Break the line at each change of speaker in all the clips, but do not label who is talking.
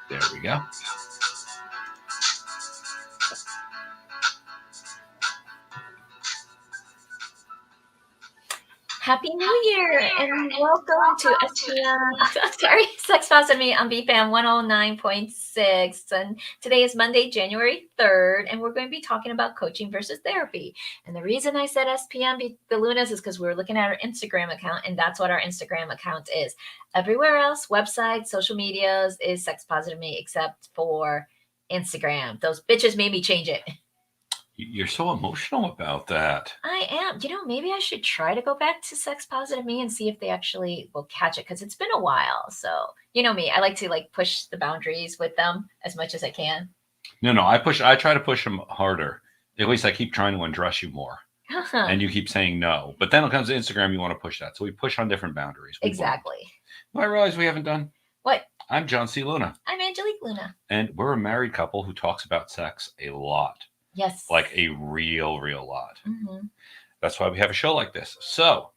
There we go.
Happy New Year and welcome to SPM. Sorry, Sex Positive Me on BFAM 109.6. And today is Monday, January 3rd, and we're going to be talking about coaching versus therapy. And the reason I said SPM Lunas is because we were looking at our Instagram account, and that's what our Instagram account is. Everywhere else, websites, social medias, is Sex Positive Me, except for Instagram. Those bitches made me change it.
You're so emotional about that.
I am. Maybe I should try to go back to Sex Positive Me and see if they actually will catch it because it's been a while. So, me, I like to push the boundaries with them as much as I can.
No, I try to push them harder. At least I keep trying to undress you more. And you keep saying no. But then it comes to Instagram, you want to push that. So we push on different boundaries.
Exactly.
I realize we haven't done.
What?
I'm John C. Luna.
I'm Angelique Luna.
And we're a married couple who talks about sex a lot.
Yes.
Like a real lot.
Mm-hmm.
That's why we have a show like this. So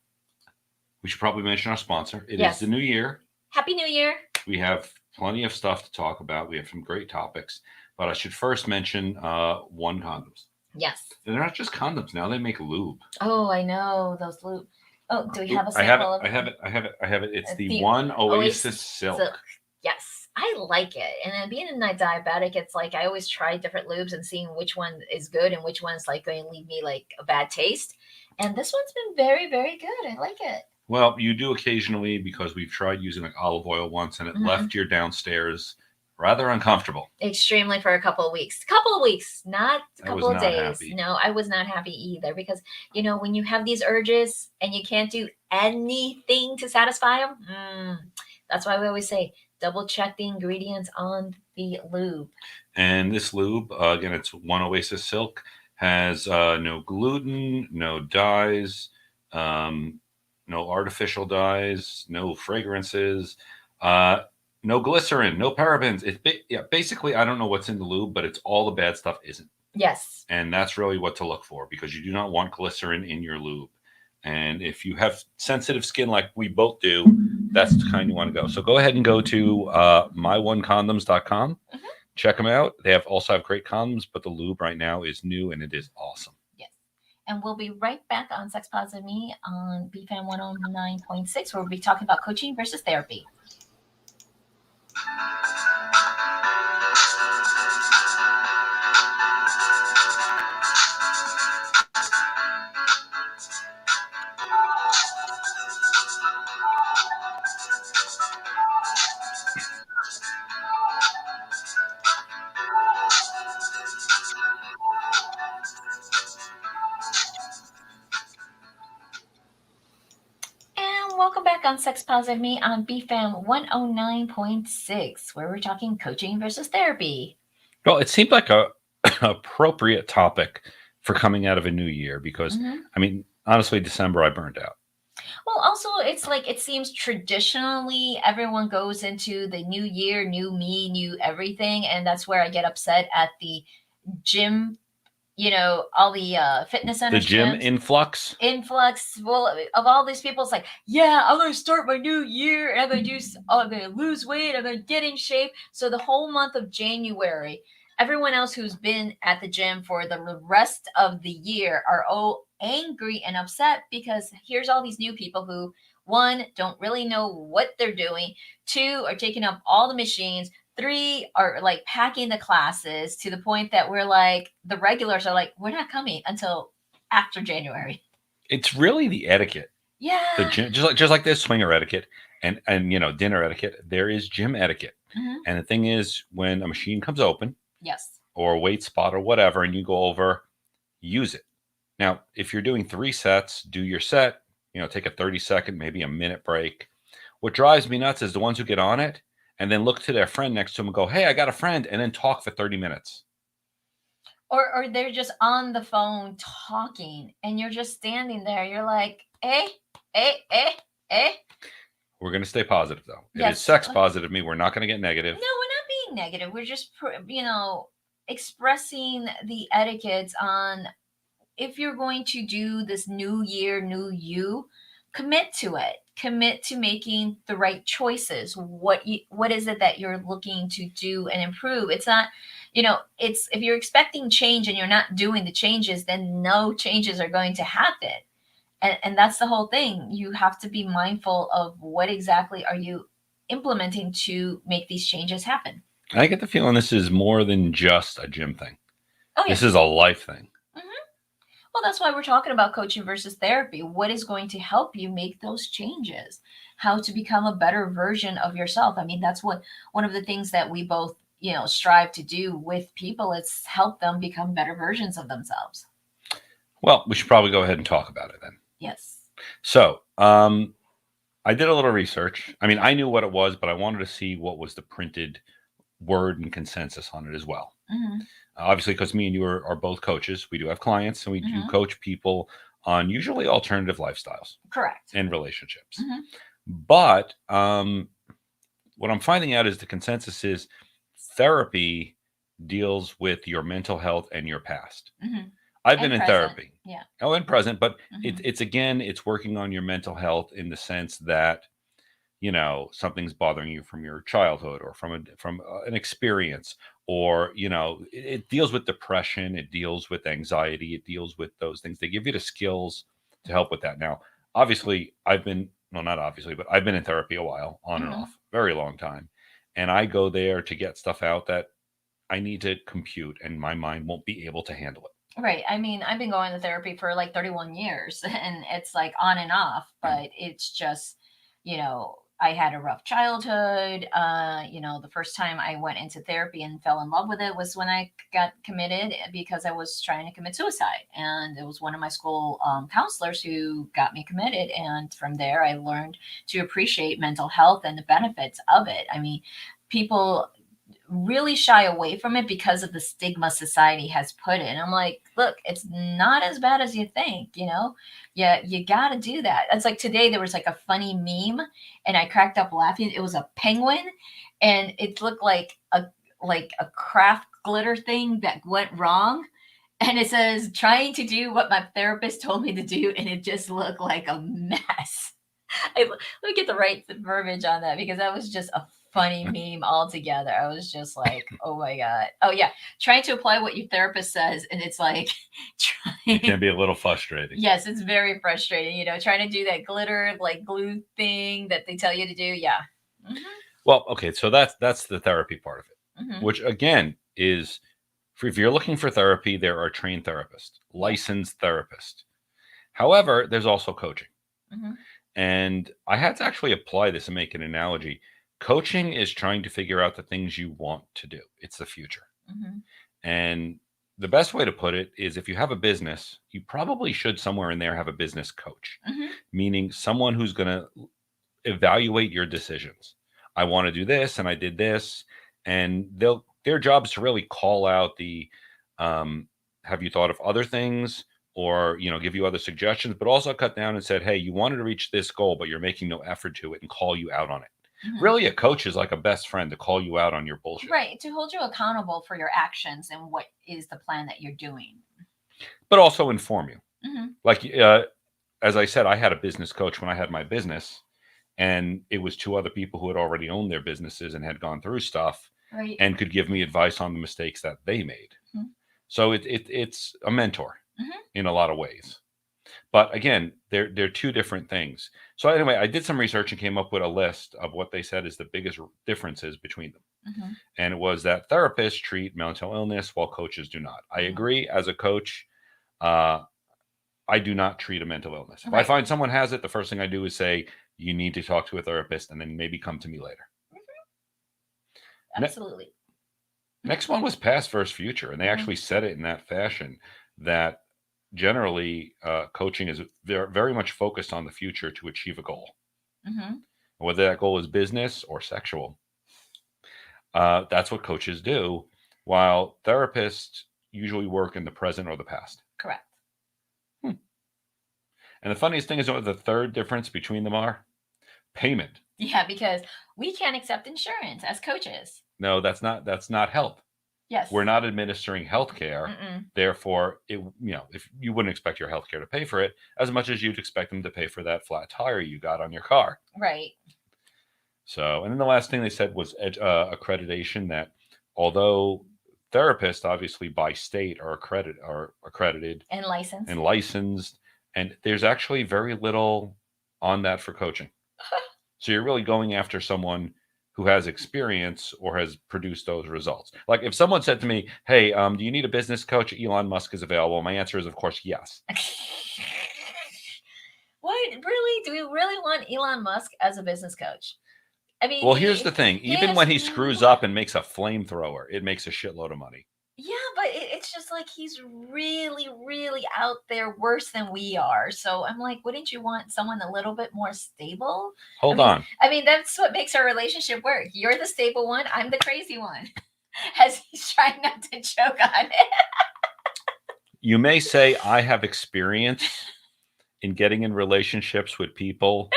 we should probably mention our sponsor. It is the new year.
Happy New Year.
We have plenty of stuff to talk about. We have some great topics. But I should first mention One Condoms.
Yes.
And they're not just condoms. Now they make lube.
Oh, I know. Those lube. Oh, do we have a sample?
I have it. It's the One Oasis Silk.
Yes. I like it. And then being a diabetic, it's like I always try different lubes and seeing which one is good and which one's going to leave me a bad taste. And this one's been very, very good. I like it.
Well, you do occasionally because we've tried using olive oil once and it left your downstairs rather uncomfortable.
Extremely for a couple of weeks. Not a couple of days.
Happy.
No, I was not happy either because, when you have these urges and you can't do anything to satisfy them, that's why we always say, double check the ingredients on the lube.
And this lube, again, it's One Oasis Silk, has no gluten, no dyes, no artificial dyes, no fragrances, no glycerin, no parabens. Basically, I don't know what's in the lube, but it's all the bad stuff isn't.
Yes.
And that's really what to look for because you do not want glycerin in your lube. And if you have sensitive skin like we both do, that's the kind you want to go. So go ahead and go to myonecondoms.com.
Mm-hmm.
Check them out. They also have great condoms, but the lube right now is new and it is awesome.
Yes. And we'll be right back on Sex Positive Me on BFAM 109.6 where we'll be talking about coaching versus therapy. Welcome back on Sex Positive Me on BFAM 109.6, where we're talking coaching versus therapy.
Well, it seemed like a appropriate topic for coming out of a new year because, honestly, December I burned out.
Well, also, it's it seems traditionally everyone goes into the new year, new me, new everything. And that's where I get upset at the gym. All the fitness centers.
The gym influx.
Well, of all these people, it's I'm going to start my new year and I'm going to lose weight. I'm going to get in shape. So the whole month of January, everyone else who's been at the gym for the rest of the year are all angry and upset because here's all these new people who, one, don't really know what they're doing. Two, are taking up all the machines. Three, are packing the classes to the point that we're the regulars are we're not coming until after January.
It's really the etiquette.
Yeah.
The gym, just like there's swinger etiquette and dinner etiquette, there is gym etiquette.
Mm-hmm.
And the thing is, when a machine comes open,
yes,
or a weight spot or whatever, and you go over, use it. Now, if you're doing 3 sets, do your set. Take a 30-second, maybe a minute break. What drives me nuts is the ones who get on it and then look to their friend next to them and go, hey, I got a friend, and then talk for 30 minutes.
Or they're just on the phone talking, and you're just standing there. You're like, eh.
We're going to stay positive, though.
Yes.
It is sex positive me. We're not going to get negative.
No, we're not being negative. We're just, expressing the etiquettes on if you're going to do this new year, new you, commit to it. Commit to making the right choices. What is it that you're looking to do and improve? It's not, it's if you're expecting change and you're not doing the changes, then no changes are going to happen. And that's the whole thing. You have to be mindful of what exactly are you implementing to make these changes happen.
I get the feeling this is more than just a gym thing.
Oh yeah.
This is a life thing.
Well, that's why we're talking about coaching versus therapy. What is going to help you make those changes? How to become a better version of yourself. I mean, that's what one of the things that we both, strive to do with people is help them become better versions of themselves.
Well, we should probably go ahead and talk about it then.
Yes.
So, I did a little research. I mean, I knew what it was, but I wanted to see what was the printed word and consensus on it as well.
Mm-hmm.
Obviously, because me and you are both coaches, we do have clients and we do
Mhm.
coach people on usually alternative lifestyles
Correct.
and relationships.
Mhm.
But what I'm finding out is the consensus is therapy deals with your mental health and your past.
Mhm.
I've been
And
in
present.
therapy.
Yeah.
Oh, and present, but
Mhm.
it's again, it's working on your mental health in the sense that something's bothering you from your childhood or from an experience, or it deals with depression, it deals with anxiety, it deals with those things. They give you the skills to help with that. Now, obviously, I've been well, not obviously, but I've been in therapy a while, on and
Mhm.
off, very long time, and I go there to get stuff out that I need to compute, and my mind won't be able to handle it.
Right. I mean, I've been going to therapy for like 31 years and it's like on and off, but it's just, I had a rough childhood. The first time I went into therapy and fell in love with it was when I got committed because I was trying to commit suicide. And it was one of my school counselors who got me committed. And from there, I learned to appreciate mental health and the benefits of it. I mean, people really shy away from it because of the stigma society has put in. I'm like, look, it's not as bad as you think, Yeah, you got to do that. It's like today there was like a funny meme and I cracked up laughing. It was a penguin and it looked like a craft glitter thing that went wrong. And it says trying to do what my therapist told me to do and it just looked like a mess. Let me get the right verbiage on that because that was just a funny meme altogether. I was just like, oh my God. Oh, yeah. Trying to apply what your therapist says. And it's like,
It can
trying.
be a little frustrating.
Yes, it's very frustrating, trying to do that glitter, like glue thing that they tell you to do. Yeah. Hmm.
Well, okay, so that's the therapy part of it,
Hmm.
which again is, if you're looking for therapy, there are trained therapists,
Yeah.
licensed therapists. However, there's also coaching.
Hmm.
And I had to actually apply this and make an analogy. Coaching is trying to figure out the things you want to do. It's the future.
Hmm.
And the best way to put it is, if you have a business, you probably should somewhere in there have a business coach,
Hmm.
meaning someone who's going to evaluate your decisions. I want to do this and I did this, and their job is to really call out the have you thought of other things, or give you other suggestions, but also cut down and said, hey, you wanted to reach this goal but you're making no effort to it, and call you out on it.
Hmm.
Really, a coach is like a best friend to call you out on your bullshit.
Right. To hold you accountable for your actions and what is the plan that you're doing.
But also inform you.
Hmm.
Like, as I said, I had a business coach when I had my business, and it was two other people who had already owned their businesses and had gone through stuff,
Right.
and could give me advice on the mistakes that they made.
Mhm.
So it's a mentor
Mhm.
in a lot of ways. But again, they're two different things. So anyway, I did some research and came up with a list of what they said is the biggest differences between them.
Mhm.
And it was that therapists treat mental illness while coaches do not. I
Mhm.
agree. As a coach, uh, I do not treat a mental illness. If I
Right.
find someone has it, the first thing I do is say, you need to talk to a therapist, and then maybe come to me later.
Absolutely.
Next one was past versus future, and they
Mhm.
actually said it in that fashion, that generally coaching is very, very much focused on the future to achieve a goal.
Mhm.
Whether that goal is business or sexual, that's what coaches do, while therapists usually work in the present or the past.
Correct.
Hmm. And the funniest thing is, what the third difference between them are? Payment.
Yeah, because we can't accept insurance as coaches.
No, that's not help.
Yes.
We're not administering healthcare.
Mm-mm.
Therefore, if you wouldn't expect your healthcare to pay for it as much as you'd expect them to pay for that flat tire you got on your car.
Right.
So, and then the last thing they said was accreditation. That although therapists, obviously by state, are accredited
And license.
and licensed, and there's actually very little on that for coaching. So you're really going after someone who has experience or has produced those results. Like if someone said to me, "Hey, do you need a business coach? Elon Musk is available." My answer is, of course, yes.
What? Really? Do we really want Elon Musk as a business coach? I mean,
Well, here's the thing: even
has
when he screws up and makes a flamethrower, it makes a shitload of money.
Yeah, but it's just like he's really, really out there worse than we are. So I'm like, wouldn't you want someone a little bit more stable?
Hold on.
I mean, that's what makes our relationship work. You're the stable one. I'm the crazy one. As he's trying not to choke on it.
You may say I have experience in getting in relationships with people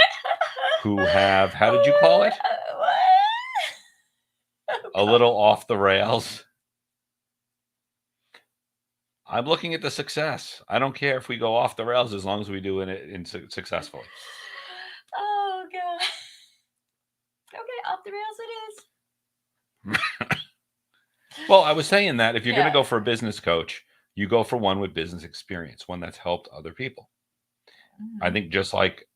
who have, how did you call it?
What?
A little off the rails. I'm looking at the success. I don't care if we go off the rails as long as we do it successfully.
Oh, God. Okay, off the rails it is.
Well, I was saying that if you're going
Yeah.
to go for a business coach, you go for one with business experience, one that's helped other people. I think just like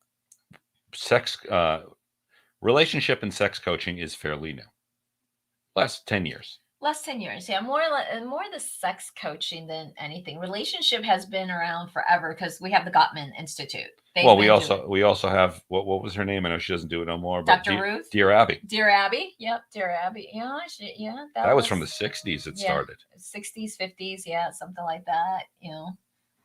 relationship and sex coaching is fairly new. Last 10 years.
Last 10 years, yeah. More the sex coaching than anything. Relationship has been around forever because we have the Gottman Institute.
Well, we also have what was her name? I know she doesn't do it no more. But
Dr. Ruth,
Dear Abby.
Dear Abby, yep, Dear Abby. Yeah,
that was from the 60s. It started
60s, 50s, yeah, something like that.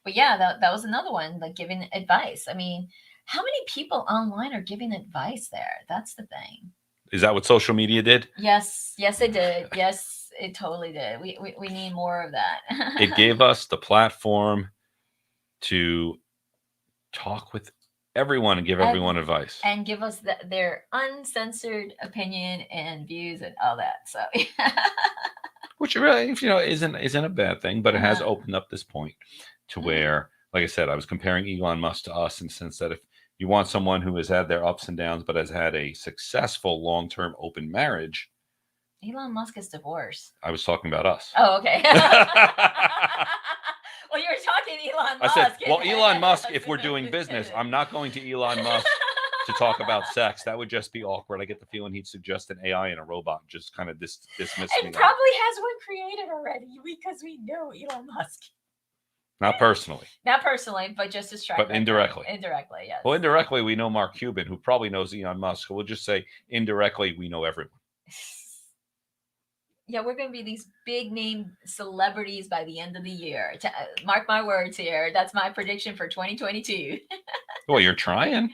But yeah, that was another one, like giving advice. I mean, how many people online are giving advice there? That's the thing.
Is that what social media did?
Yes, it did. Yes, it totally did. We need more of that.
It gave us the platform to talk with everyone and give everyone advice.
And give us their uncensored opinion and views and all that. So
which really, isn't a bad thing, but it has opened up this point to where, like I said, I was comparing Elon Musk to us in the sense that if you want someone who has had their ups and downs, but has had a successful long-term open marriage.
Elon Musk is divorced.
I was talking about us.
Oh, okay. Well, you were talking Elon Musk.
I said, well, Elon Musk, if we're doing business, I'm not going to Elon Musk to talk about sex. That would just be awkward. I get the feeling he'd suggest an AI and a robot and just kind of dismiss me.
And probably has one created already because we know Elon Musk.
Not personally.
Not personally, but just as
But indirectly.
Indirectly, yes.
Well, indirectly, we know Mark Cuban, who probably knows Elon Musk. So we'll just say indirectly, we know everyone.
Yeah, we're going to be these big name celebrities by the end of the year. Mark my words here. That's my prediction for 2022.
Well, you're trying.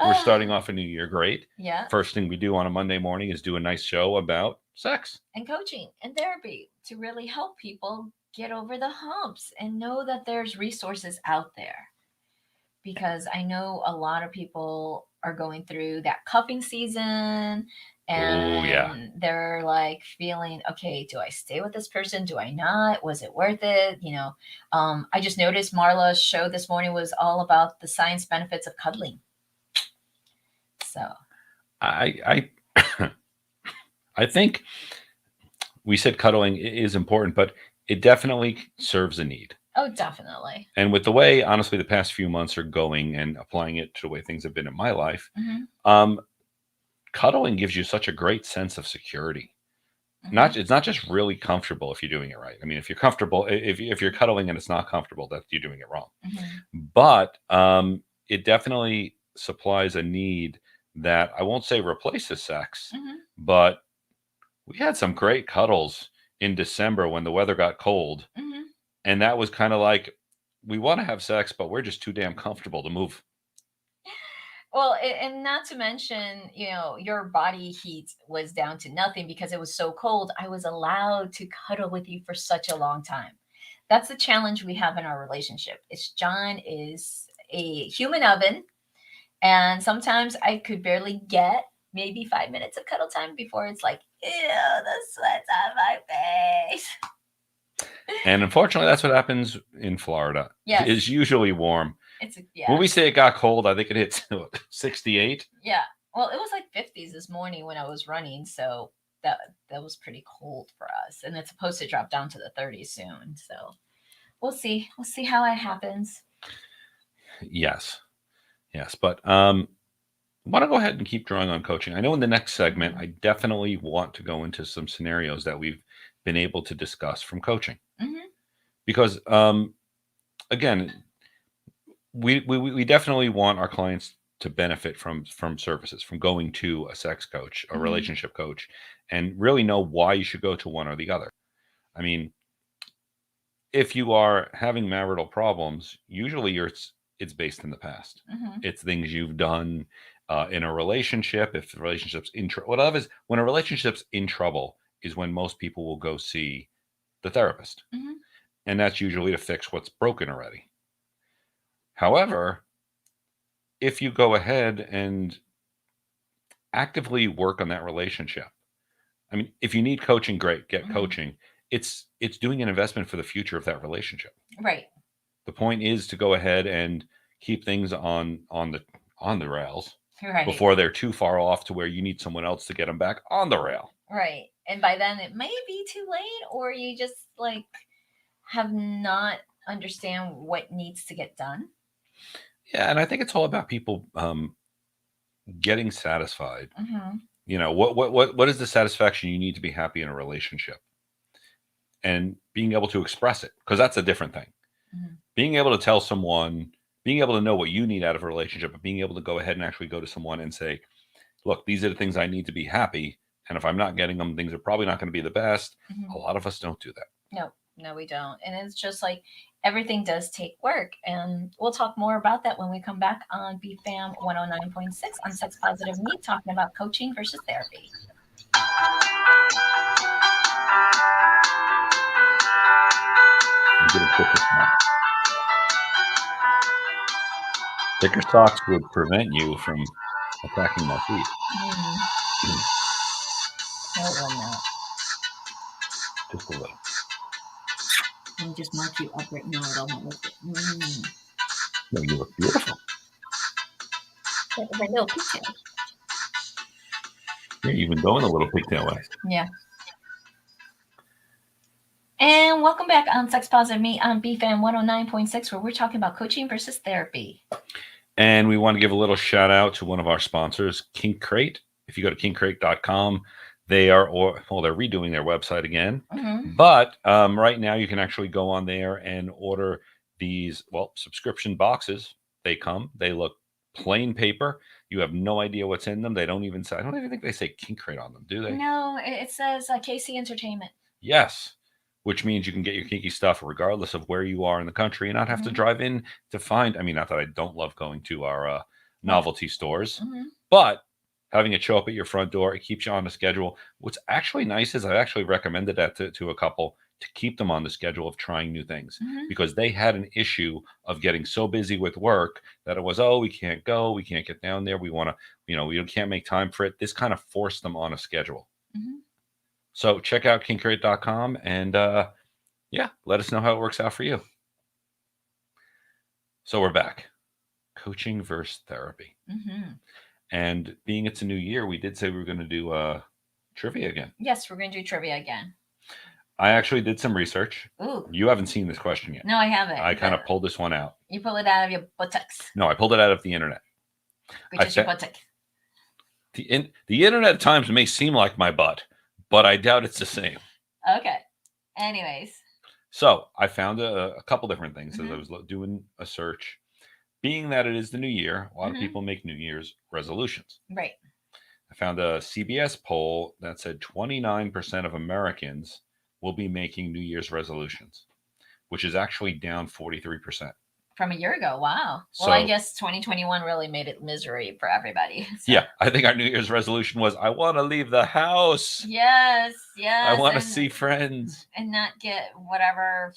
We're starting off a new year. Great.
Yeah.
First thing we do on a Monday morning is do a nice show about sex.
And coaching and therapy to really help people get over the humps and know that there's resources out there. Because I know a lot of people are going through that cuffing season and they're like feeling, okay, do I stay with this person? Do I not? Was it worth it? I just noticed Marla's show this morning was all about the science benefits of cuddling. So
I think we said cuddling is important, but it definitely serves a need.
Oh, definitely.
And with the way, honestly, the past few months are going and applying it to the way things have been in my life, cuddling gives you such a great sense of security. It's not just really comfortable if you're doing it right. I mean, if you're comfortable, if you're cuddling and it's not comfortable, that you're doing it wrong. But it definitely supplies a need that I won't say replaces sex, but we had some great cuddles in December when the weather got cold. And that was kind of like, we want to have sex, but we're just too damn comfortable to move.
Well, and not to mention, your body heat was down to nothing because it was so cold. I was allowed to cuddle with you for such a long time. That's the challenge we have in our relationship. John is a human oven, and sometimes I could barely get maybe 5 minutes of cuddle time before it's like, ew, the sweat's on my face.
And unfortunately, that's what happens in Florida.
Yes.
It's usually warm.
Yeah.
When we say it got cold, I think it hit 68.
Yeah. Well, it was like 50s this morning when I was running, so that was pretty cold for us. And it's supposed to drop down to the 30s soon. So we'll see. We'll see how it happens.
Yes. But I want to go ahead and keep drawing on coaching. I know in the next segment, I definitely want to go into some scenarios that we've been able to discuss from coaching. Because, again, we definitely want our clients to benefit from services, from going to a sex coach, a relationship coach, and really know why you should go to one or the other. I mean, if you are having marital problems, usually it's based in the past. It's things you've done in a relationship. If the relationship's when a relationship's in trouble is when most people will go see the therapist, and that's usually to fix what's broken already. However, if you go ahead and actively work on that relationship, I mean, if you need coaching, great, get coaching. It's doing an investment for the future of that relationship.
Right.
The point is to go ahead and keep things on the rails before they're too far off to where you need someone else to get them back on the rail.
Right. And by then it may be too late, or you just like have not understand what needs to get done.
Yeah, and I think it's all about people getting satisfied. You know, what is the satisfaction you need to be happy in a relationship, and being able to express it, because that's a different thing. Being able to tell someone, being able to know what you need out of a relationship, and being able to go ahead and actually go to someone and say, look, these are the things I need to be happy, and if I'm not getting them, things are probably not going to be the best. A lot of us don't do that.
No, we don't. And it's just like everything does take work. And we'll talk more about that when we come back on BFAM 109.6 on Sex Positive Me, talking about coaching versus therapy.
Thicker socks would prevent you from attacking my feet.
No, it will not.
Just a little.
Let me just mark you up right now. I don't want to look it.
No, you look beautiful.
That little pigtail.
Yeah, you've been going a little pigtail way.
Yeah. And welcome back on Sex Positive Me on BFAM 109.6, where we're talking about coaching versus therapy.
And we want to give a little shout out to one of our sponsors, Kink Crate. If you go to kinkcrate.com, they're redoing their website again. But right now you can actually go on there and order these, subscription boxes. They look plain paper. You have no idea what's in them. They don't even say, I don't even think they say Kink Crate on them, do they?
No, it says KC Entertainment.
Yes. Which means you can get your kinky stuff regardless of where you are in the country and not have to drive in to find. I mean, not that I don't love going to our novelty stores, but having it show up at your front door, it keeps you on the schedule. What's actually nice is I actually recommended that to a couple to keep them on the schedule of trying new things, because they had an issue of getting so busy with work that it was, we can't go, we can't get down there, we want to, we can't make time for it. This kind of forced them on a schedule. So check out kinkcrate.com and let us know how it works out for you. So we're back. Coaching versus therapy. And being it's a new year, we did say we were going to do trivia again.
Yes, we're going to do trivia again.
I actually did some research.
Ooh.
You haven't seen this question yet.
No, I haven't.
I kind of pulled this one out.
You pull it out of your buttocks.
No, I pulled it out of the internet.
Which is your buttock.
The internet at times may seem like my butt, but I doubt it's the same.
Okay. Anyways.
So I found a couple different things as I was doing a search. Being that it is the new year, a lot of people make New Year's resolutions.
Right.
I found a CBS poll that said 29% of Americans will be making New Year's resolutions, which is actually down 43%.
From a year ago. Wow. Well, I guess 2021 really made it misery for everybody.
So. Yeah, I think our New Year's resolution was, I want to leave the house.
Yes.
I want to see friends.
And not get whatever.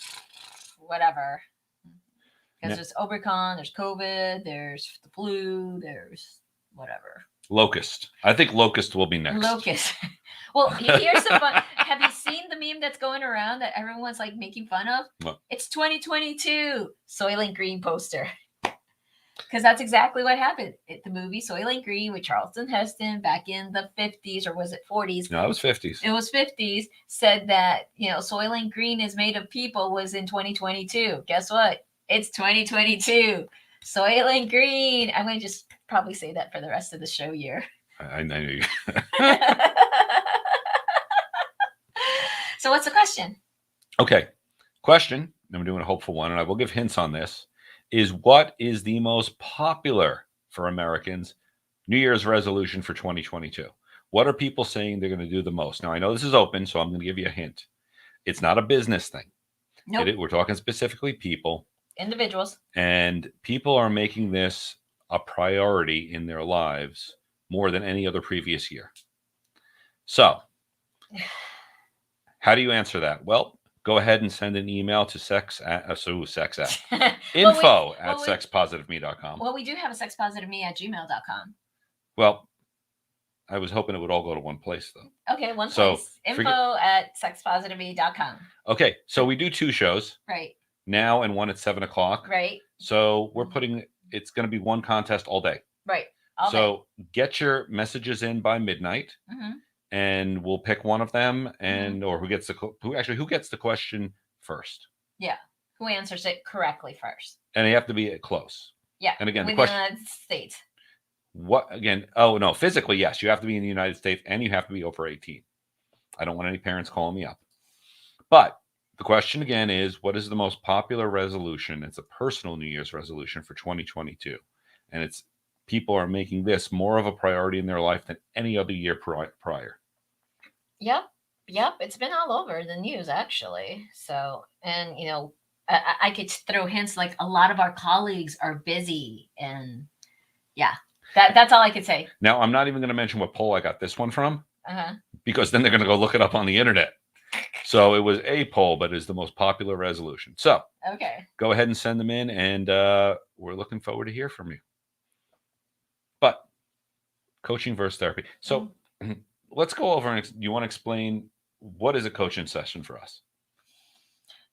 Because there's Omicron, there's COVID, there's the flu, there's whatever.
Locust. I think Locust will be next.
Locust. Well, here's the fun. Have you seen the meme that's going around that everyone's like making fun of?
What?
It's 2022 Soylent Green poster. Because that's exactly what happened. The movie Soylent Green with Charlton Heston back in the 50s, or was it 40s?
No, it was 50s.
It was 50s, said that, Soylent Green is made of people was in 2022. Guess what? It's 2022. Soylent Green. I'm going to just probably say that for the rest of the show year.
I knew you.
So what's the question?
Okay. Question, I'm doing a hopeful one, and I will give hints on this, is what is the most popular for Americans New Year's resolution for 2022? What are people saying they're going to do the most? Now, I know this is open, so I'm going to give you a hint. It's not a business thing.
Nope.
We're talking specifically people.
Individuals.
And people are making this a priority in their lives more than any other previous year. So, how do you answer that? Well, go ahead and send an email to info at sexpositiveme.com.
Well, we do have a sexpositiveme@gmail.com.
Well, I was hoping it would all go to one place, though.
Okay, one place. Info at sexpositiveme.com.
Okay, so we do 2 shows.
Right.
Now and one at 7 o'clock.
Right.
So we're it's going to be one contest all day.
Right.
So get your messages in by midnight.
Mm-hmm.
And we'll pick one of them, and or who gets the question first.
Yeah, who answers it correctly first.
And they have to be close.
Yeah,
and again,
within
the question,
the United States.
What again? Oh no, physically yes, you have to be in the United States, and you have to be over 18. I don't want any parents calling me up. But the question again is, what is the most popular resolution? It's a personal New Year's resolution for 2022, and it's people are making this more of a priority in their life than any other year prior.
Yep. It's been all over the news, actually. So, and, I could throw hints like a lot of our colleagues are busy. And yeah, that's all I could say.
Now, I'm not even going to mention what poll I got this one from,
Uh-huh.
because then they're going to go look it up on the internet. So it was a poll, but it's the most popular resolution. So
okay, go
ahead and send them in, and we're looking forward to hear from you. But coaching versus therapy. So let's go over, and you want to explain what is a coaching session for us?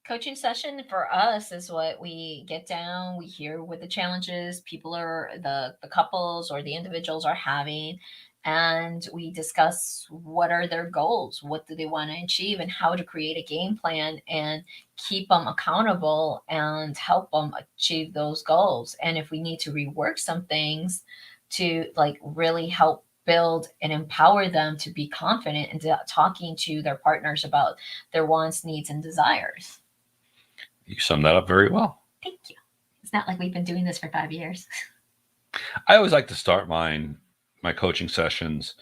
Coaching session for us is what we get down, we hear what the challenges people are, the couples or the individuals are having, and we discuss what are their goals, what do they want to achieve, and how to create a game plan and keep them accountable and help them achieve those goals. And if we need to rework some things to like really help build and empower them to be confident and talking to their partners about their wants, needs, and desires.
You summed that up very well.
Thank you. It's not like we've been doing this for 5 years.
I always like to start my coaching sessions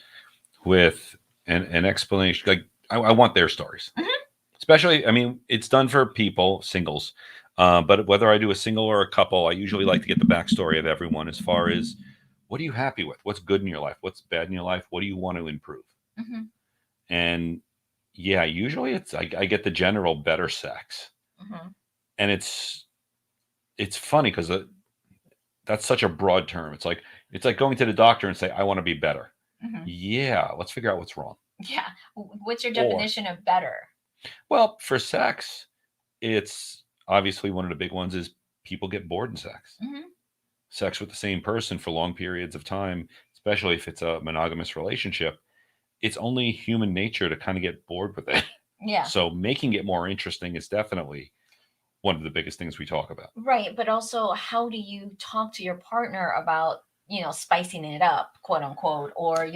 with an explanation. Like I want their stories, especially. I mean, it's done for people, singles, but whether I do a single or a couple, I usually like to get the backstory of everyone as far as what are you happy with, what's good in your life, what's bad in your life, what do you want to improve, and yeah, usually it's I get the general better sex. And it's funny because that's such a broad term. It's like going to the doctor and say, I want to be better. Yeah, let's figure out what's wrong.
Yeah. What's your definition of better?
Well, for sex, it's obviously one of the big ones is people get bored in sex. Sex with the same person for long periods of time, especially if it's a monogamous relationship, it's only human nature to kind of get bored with it.
Yeah.
So making it more interesting is definitely one of the biggest things we talk about.
Right. But also, how do you talk to your partner about, spicing it up, quote unquote, or,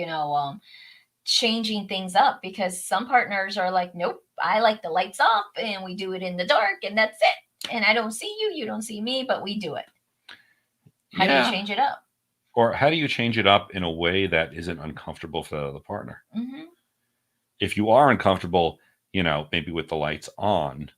changing things up? Because some partners are like, nope, I like the lights off and we do it in the dark and that's it. And I don't see you, you don't see me, but we do it. How do you change it up?
Or how do you change it up in a way that isn't uncomfortable for the other partner? If you are uncomfortable, maybe with the lights on,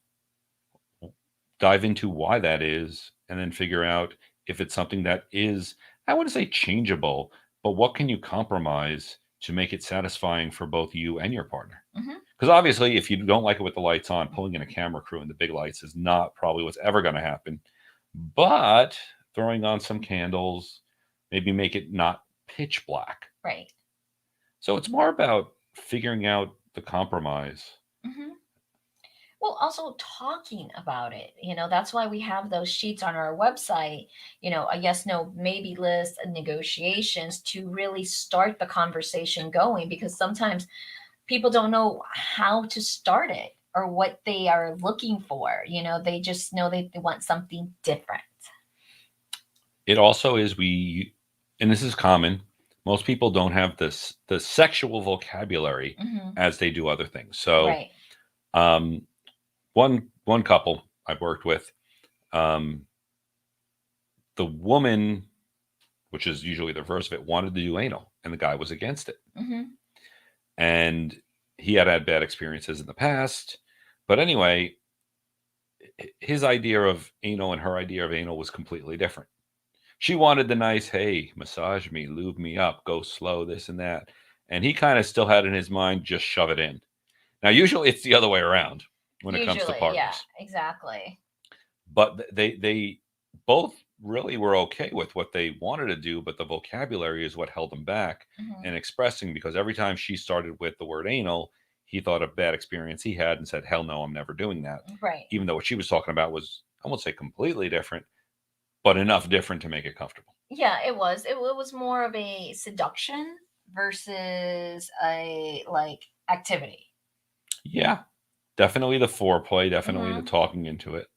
dive into why that is, and then figure out if it's something that is, I wouldn't say changeable, but what can you compromise to make it satisfying for both you and your partner? Because obviously, if you don't like it with the lights on, pulling in a camera crew and the big lights is not probably what's ever going to happen. But throwing on some candles, maybe make it not pitch black.
Right.
So it's more about figuring out the compromise.
Hmm. Well, also talking about it. That's why we have those sheets on our website, a yes, no, maybe list, and negotiations to really start the conversation going, because sometimes people don't know how to start it or what they are looking for. They just know they want something different.
It also is and this is common. Most people don't have the sexual vocabulary
Hmm.
as they do other things. So
Right.
um, one couple I've worked with, um, the woman, which is usually the reverse of it, wanted to do anal, and the guy was against it.
Hmm.
And he had had bad experiences in the past. But anyway, his idea of anal and her idea of anal was completely different. She wanted the nice, hey, massage me, lube me up, go slow, this and that. And he kind of still had in his mind, just shove it in. Now, usually it's the other way around when it comes to
Usually, yeah,
partners.
exactly.
But they both really were okay with what they wanted to do, but the vocabulary is what held them back
Hmm.
and expressing, because every time she started with the word anal, he thought of bad experience he had and said, hell no, I'm never doing that.
Right.
Even though what she was talking about was, I won't say completely different, but enough different to make it comfortable.
Yeah, it was more of a seduction versus a like activity.
Yeah, definitely the foreplay, definitely the
Hmm.
talking into it.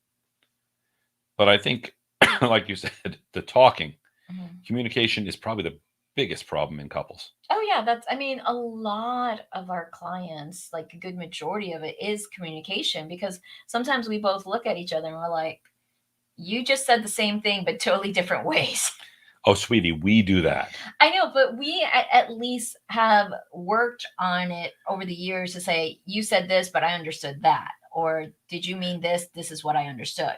But I think, like you said, the talking,
Hmm.
communication is probably the biggest problem in couples.
Oh yeah, I mean, a lot of our clients, like a good majority of it, is communication, because sometimes we both look at each other and we're like, you just said the same thing but totally different ways.
Oh, sweetie, we do that.
I know, but we at least have worked on it over the years to say, you said this, but I understood that. Or did you mean this? This is what I understood.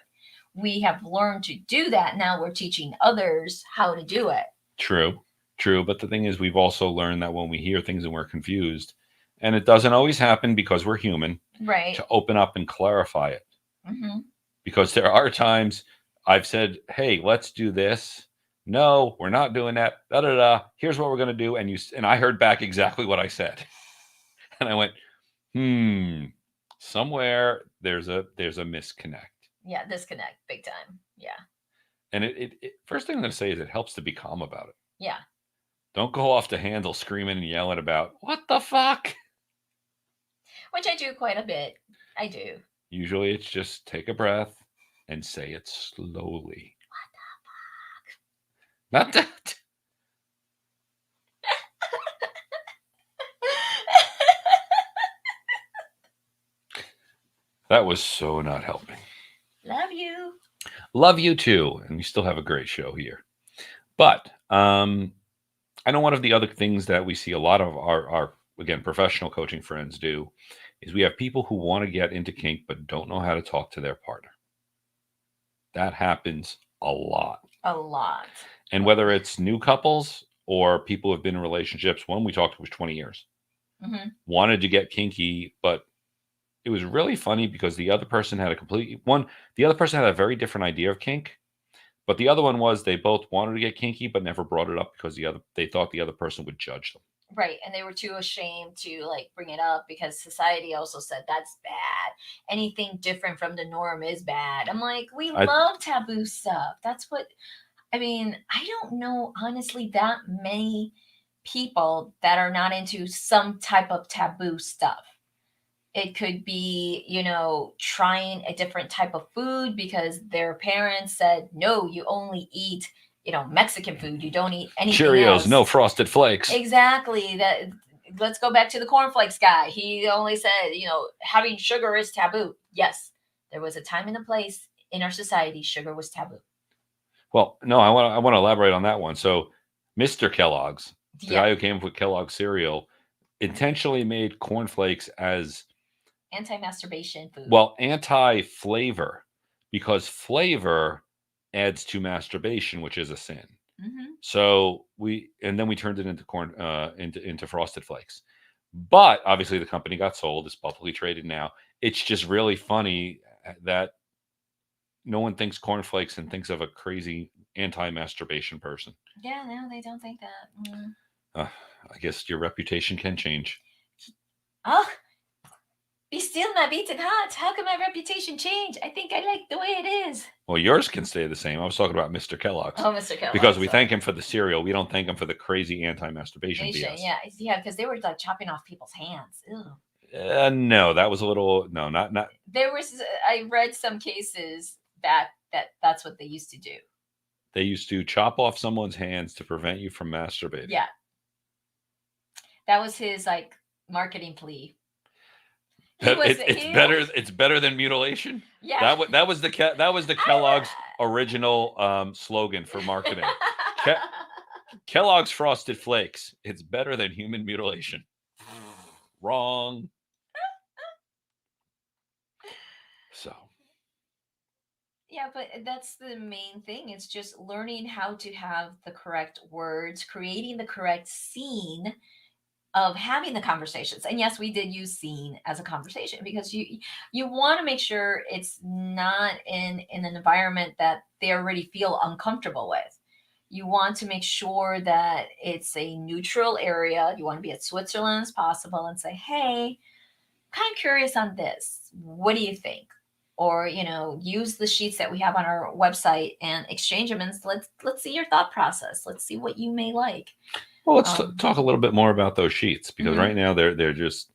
We have learned to do that. Now we're teaching others how to do it.
True, true. But the thing is, we've also learned that when we hear things and we're confused, and it doesn't always happen because we're human,
Right.
to open up and clarify it.
Hmm.
Because there are times I've said, hey, let's do this. No, we're not doing that. Da da da. Here's what we're going to do. And I heard back exactly what I said. And I went, somewhere there's a misconnect.
Yeah, disconnect big time. Yeah.
And first thing I'm going to say is it helps to be calm about it.
Yeah.
Don't go off the handle screaming and yelling about what the fuck.
Which I do quite a bit. I do.
Usually it's just take a breath and say it slowly. Not that. That was so not helping.
Love you.
Love you too. And we still have a great show here. But I know one of the other things that we see a lot of our again, professional coaching friends do is we have people who want to get into kink but don't know how to talk to their partner. That happens a lot.
A lot.
And whether it's new couples or people who have been in relationships, one we talked to was 20 years,
Hmm.
wanted to get kinky, but it was really funny because the other person had the other person had a very different idea of kink, but the other one was they both wanted to get kinky but never brought it up because they thought the other person would judge them.
Right. And they were too ashamed to like bring it up because society also said that's bad. Anything different from the norm is bad. I'm like, we
I
love taboo stuff. That's what I mean. I don't know, honestly, that many people that are not into some type of taboo stuff. It could be, trying a different type of food because their parents said, no, you only eat, Mexican food. You don't eat anything
Cheerios,
else.
no frosted flakes.
Exactly. That let's go back to the cornflakes guy. He only said, having sugar is taboo. Yes, there was a time and a place in our society sugar was taboo.
Well, no, I want to elaborate on that one. So, Mr. Kellogg's, the
Yeah,
guy who came up with Kellogg's cereal, intentionally made cornflakes as
anti-masturbation food.
well anti-flavor because flavor adds to masturbation, which is a sin.
Hmm.
So then we turned it into corn into frosted flakes. But obviously the company got sold. It's publicly traded now. It's just really funny that no one thinks cornflakes and thinks of a crazy anti-masturbation person.
Yeah, no, they don't think that. Mm.
Uh, I guess your reputation can change.
Oh, be still my beating heart. How can my reputation change? I think I like the way it is.
Well, yours can stay the same. I was talking about Mr. Kellogg's
Oh, Mr.
because
Kellogg,
we
sorry.
thank him for the cereal. We don't thank him for the crazy anti-masturbation
Nation,
BS.
yeah, yeah, because they were like chopping off people's hands. Ew.
No, that was a little no, not.
There was I read some cases that's what they used to do.
They used to chop off someone's hands to prevent you from masturbating.
Yeah, that was his like marketing plea. He
But
was
it's
he.
better. It's better than mutilation.
Yeah.
That was the Kellogg's original slogan for marketing. Kellogg's Frosted Flakes. It's better than human mutilation. Wrong. So
Yeah, but that's the main thing. It's just learning how to have the correct words, creating the correct scene of having the conversations. And yes, we did use scene as a conversation because you want to make sure it's not in an environment that they already feel uncomfortable with. You want to make sure that it's a neutral area. You want to be as Switzerland as possible and say, "Hey, kind of curious on this. What do you think?" Or use the sheets that we have on our website and exchange them, and let's see your thought process. Let's see what you may like.
well, let's talk a little bit more about those sheets because
Mhm.
right now they're just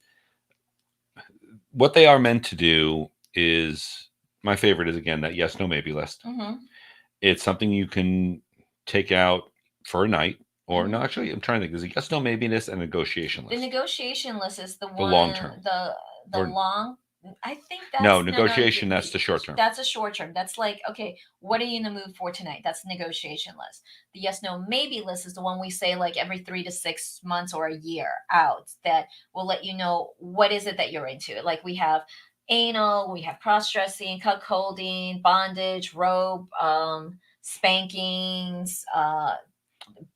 what they are meant to do is my favorite is again that yes no maybe list.
Mhm.
It's something you can take out for a night or no
Mhm.
actually I'm trying to think there's a yes no maybe list and a negotiation
The
list.
negotiation list is the
The long term
one the
or
long. I think
no
that's
negotiation that's the short term.
that's a short term. That's like, okay, what are you in the mood for tonight? That's the negotiation list. The yes no maybe list is the one we say like every 3 to 6 months or a year out that will let you know what is it that you're into. Like we have anal, we have cross dressing, cuckolding, bondage, rope, spankings,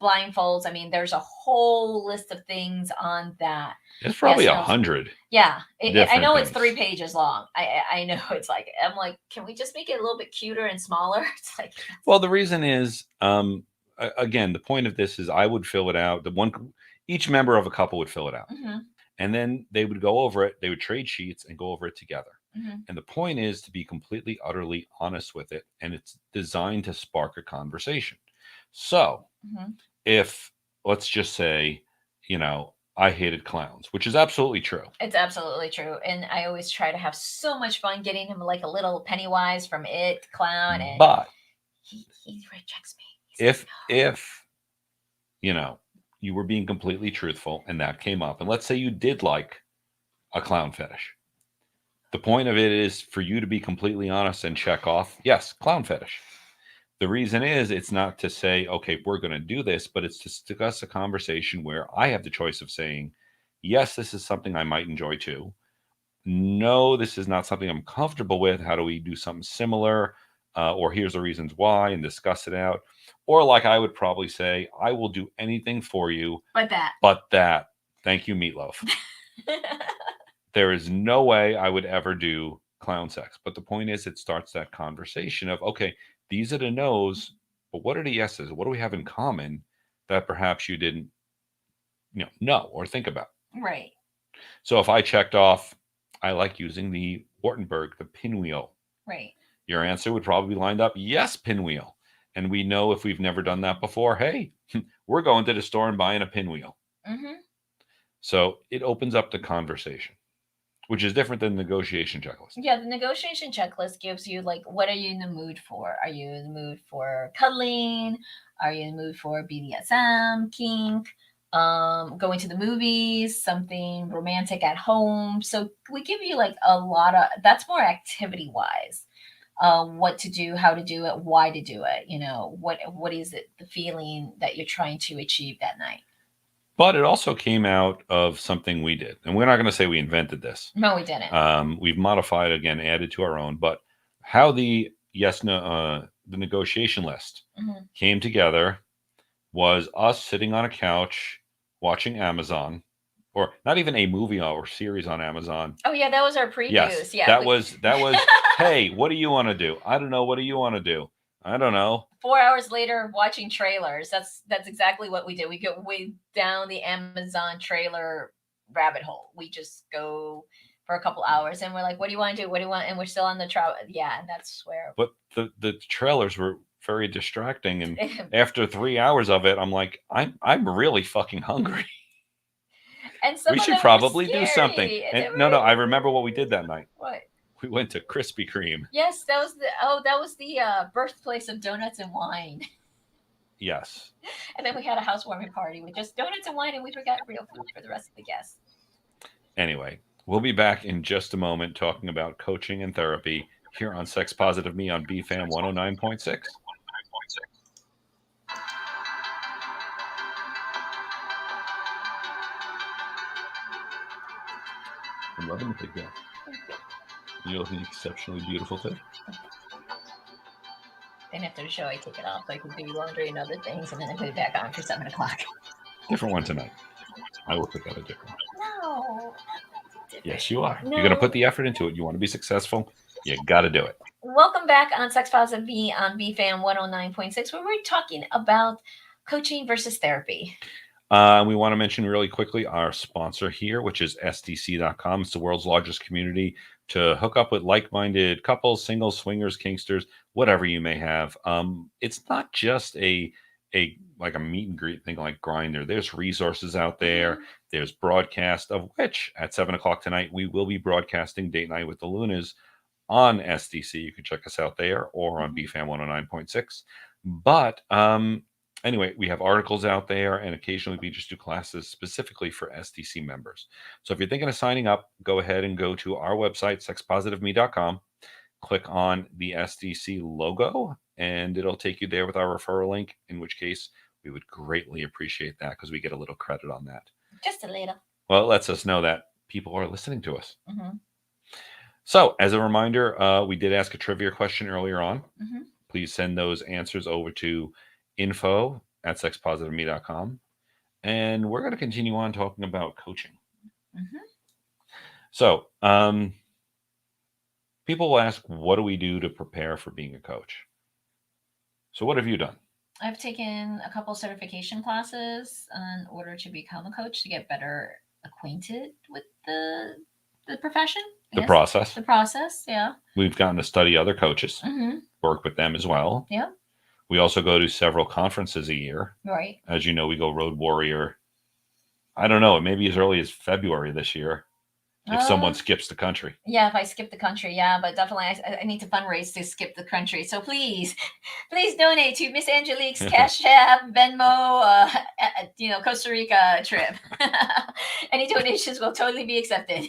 blindfolds. I mean, there's a whole list of things on that.
It's probably
Yes,
a
no.
hundred
Yeah, I
different
know it's
things.
3 pages long. I know it's like I'm like, can we just make it a little bit cuter and smaller? It's like,
Well, the reason is, again, the point of this is I would fill it out. Each member of a couple would fill it out,
mm-hmm,
and then they would go over it. They would trade sheets and go over it together.
mm-hmm,
And the point is to be completely, utterly honest with it, and it's designed to spark a conversation. So,
mm-hmm.
if let's just say, I hated clowns, which is absolutely true.
It's absolutely true, and I always try to have so much fun getting him like a little Pennywise from It clown, and
But
he rejects me. He's like,
if you know you were being completely truthful and that came up, and let's say you did like a clown fetish, the point of it is for you to be completely honest and check off, yes, clown fetish. The reason is it's not to say, okay, we're going to do this, but it's to discuss a conversation where I have the choice of saying, yes, this is something I might enjoy too. No, this is not something I'm comfortable with. How do we do something similar? Or here's the reasons why and discuss it out. Or, like I would probably say, I will do anything for you,
but that.
but that. Thank you, Meatloaf. There is no way I would ever do clown sex. But the point is, it starts that conversation of, okay, these are the no's, but what are the yeses? What do we have in common that perhaps you didn't, know or think about?
Right.
So if I checked off, I like using the Wartenberg, the pinwheel.
Right.
Your answer would probably be lined up, yes, pinwheel. And we know if we've never done that before, hey, we're going to the store and buying a pinwheel.
Mm-hmm.
So it opens up the conversation, which is different than the negotiation checklist.
Yeah, the negotiation checklist gives you like, what are you in the mood for? Are you in the mood for cuddling? Are you in the mood for BDSM, kink, going to the movies, something romantic at home? So we give you like a lot of that's more activity wise. What to do, how to do it, why to do it. What is it, the feeling that you're trying to achieve that night?
But it also came out of something we did. And we're not going to say we invented this.
No, we didn't.
We've modified, again, added to our own. But how the the negotiation list
Mm-hmm.
came together was us sitting on a couch watching Amazon, or not even a movie or series on Amazon.
Oh yeah, that was our previews.
Yes,
Yeah,
that was. Hey, what do you want to do? I don't know. What do you want to do? I don't know.
4 hours later watching trailers. That's exactly what we did. We go way down the Amazon trailer rabbit hole. We just go for a couple hours and we're like, what do you want to do? What do you want? And we're still on the trial. Yeah, and that's where
But the trailers were very distracting, and after 3 hours of it, I'm like, I'm really fucking hungry.
and some
We
of
should
them
probably
were
do something.
scary.
And
They
no,
were,
I remember what we did that night.
what?
We went to Krispy Kreme.
Yes, that was the birthplace of donuts and wine.
Yes.
And then we had a housewarming party with just donuts and wine, and we forgot real food for the rest of the guests.
Anyway, we'll be back in just a moment talking about coaching and therapy here on Sex Positive Me on BFAM 109.6. I'm loving the big guy. You're looking exceptionally beautiful too.
Then after the show, I take it off so I can do laundry and other things, and then I put it back on for 7 o'clock.
Different one tonight. I will pick out a different one.
No.
Yes, you are.
No.
You're going to put the effort into it. You want to be successful. You got to do it.
Welcome back on Sex Positive Me on BFAM 109.6, where we're talking about coaching versus therapy.
We want to mention really quickly our sponsor here, which is SDC.com. It's the world's largest community to hook up with like-minded couples, singles, swingers, kinksters, whatever you may have. It's not just a like a meet and greet thing like Grindr. There's resources out there.
Mm-hmm.
There's broadcast, of which at 7 o'clock tonight we will be broadcasting Date Night with the Lunas on SDC. You can check us out there or on BFAM 109.6. But anyway, we have articles out there, and occasionally we just do classes specifically for SDC members. So if you're thinking of signing up, go ahead and go to our website, sexpositiveme.com, click on the SDC logo, and it'll take you there with our referral link, in which case we would greatly appreciate that because we get a little credit on that.
Just a little.
Well, it lets us know that people are listening to us.
Mm-hmm.
So as a reminder, we did ask a trivia question earlier on.
Mm-hmm.
Please send those answers over to info@sexpositiveme.com. And we're going to continue on talking about coaching.
Mm-hmm.
So people will ask, what do we do to prepare for being a coach? So what have you done?
I've taken a couple certification classes in order to become a coach, to get better acquainted with the profession.
The process.
The process, yeah.
We've gotten to study other coaches, work with them as well.
Yeah.
We also go to several conferences a year.
Right.
As you know, we go Road Warrior. I don't know, maybe as early as February this year, if someone skips the country.
Yeah, if I skip the country, yeah, but definitely I need to fundraise to skip the country. So please donate to Miss Angelique's Cash App, Venmo, Costa Rica trip. Any donations will totally be accepted.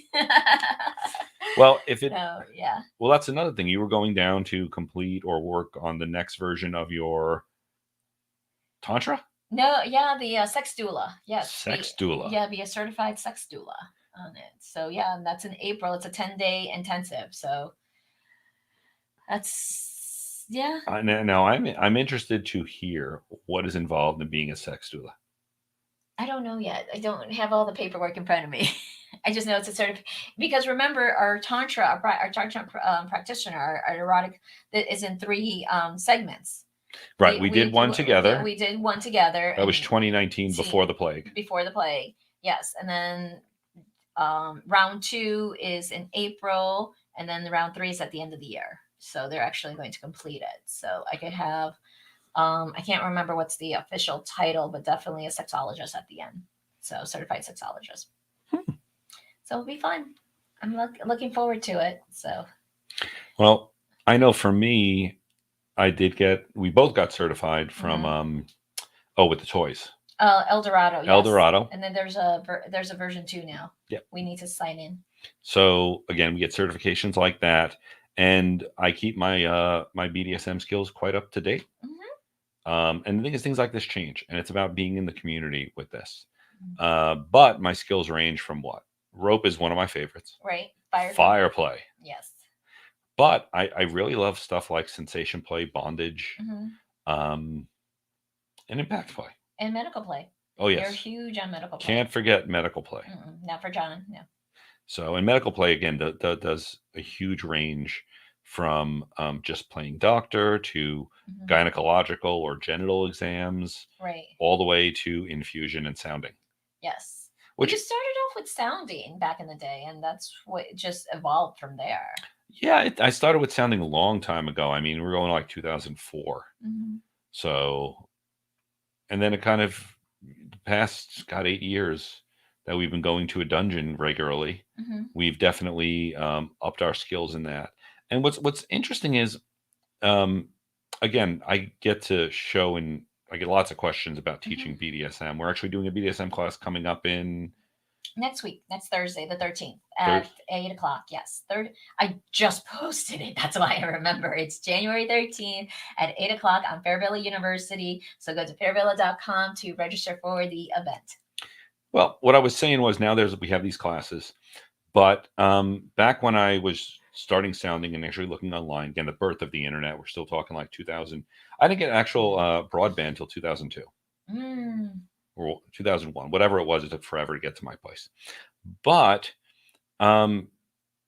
Well,
yeah.
Well, that's another thing. You were going down to complete or work on the next version of your Tantra?
No, yeah, the sex doula. Yes.
Sex doula.
Yeah, be a certified sex doula on it. So yeah, and that's in April. It's a 10-day intensive. So that's
Now I'm interested to hear what is involved in being a sex doula.
I don't know yet. I don't have all the paperwork in front of me. I just know it's a because remember our tantra practitioner, our erotic, that is in 3 segments.
Right, we did one together.
We did one together.
That was 2019, before the plague.
Before the plague, yes. And then round 2 is in April, and then the round 3 is at the end of the year. So they're actually going to complete it. So I could have, I can't remember what's the official title, but definitely a sexologist at the end. So certified sexologist. So it'll be fun. I'm looking forward to it. So.
Well, I know for me, we both got certified from, with the toys.
El Dorado. Yes.
El Dorado.
And then there's a version 2 now.
Yep.
We need to sign in.
So again, we get certifications like that, and I keep my my BDSM skills quite up to date. And the thing is, things like this change, and it's about being in the community with this. But my skills range from what? Rope is one of my favorites.
Right.
Fire play.
Yes.
But I really love stuff like sensation play, bondage, and impact play.
And medical play.
Oh, yes.
They're huge on medical play.
Can't forget medical play.
Not for John, no.
So, and medical play, again, does a huge range from just plain doctor to
Mhm.
gynecological or genital exams,
Right.
all the way to infusion and sounding.
Yes. Well,
Which,
you started off with sounding back in the day, and that's what just evolved from there.
yeah, I started with sounding a long time ago. I mean, we're going like 2004.
Hmm.
So, and then it kind of the past, God, 8 years that we've been going to a dungeon regularly.
Hmm.
We've definitely upped our skills in that. And what's interesting is, um, again, I get to show and I get lots of questions about
Hmm.
teaching BDSM. We're actually doing a BDSM class coming up in
Next week, next Thursday, the 13th at
Thursday.
8 o'clock. Yes, third. I just posted it. That's why I remember. It's January 13th at 8 o'clock on Fairvilla University. So go to fairvilla.com to register for the event.
Well, what I was saying was now we have these classes, but back when I was starting sounding and actually looking online, again, the birth of the internet, we're still talking like 2000. I didn't get actual broadband till 2002
Mm.
or 2001, whatever it was. It took forever to get to my place. But um,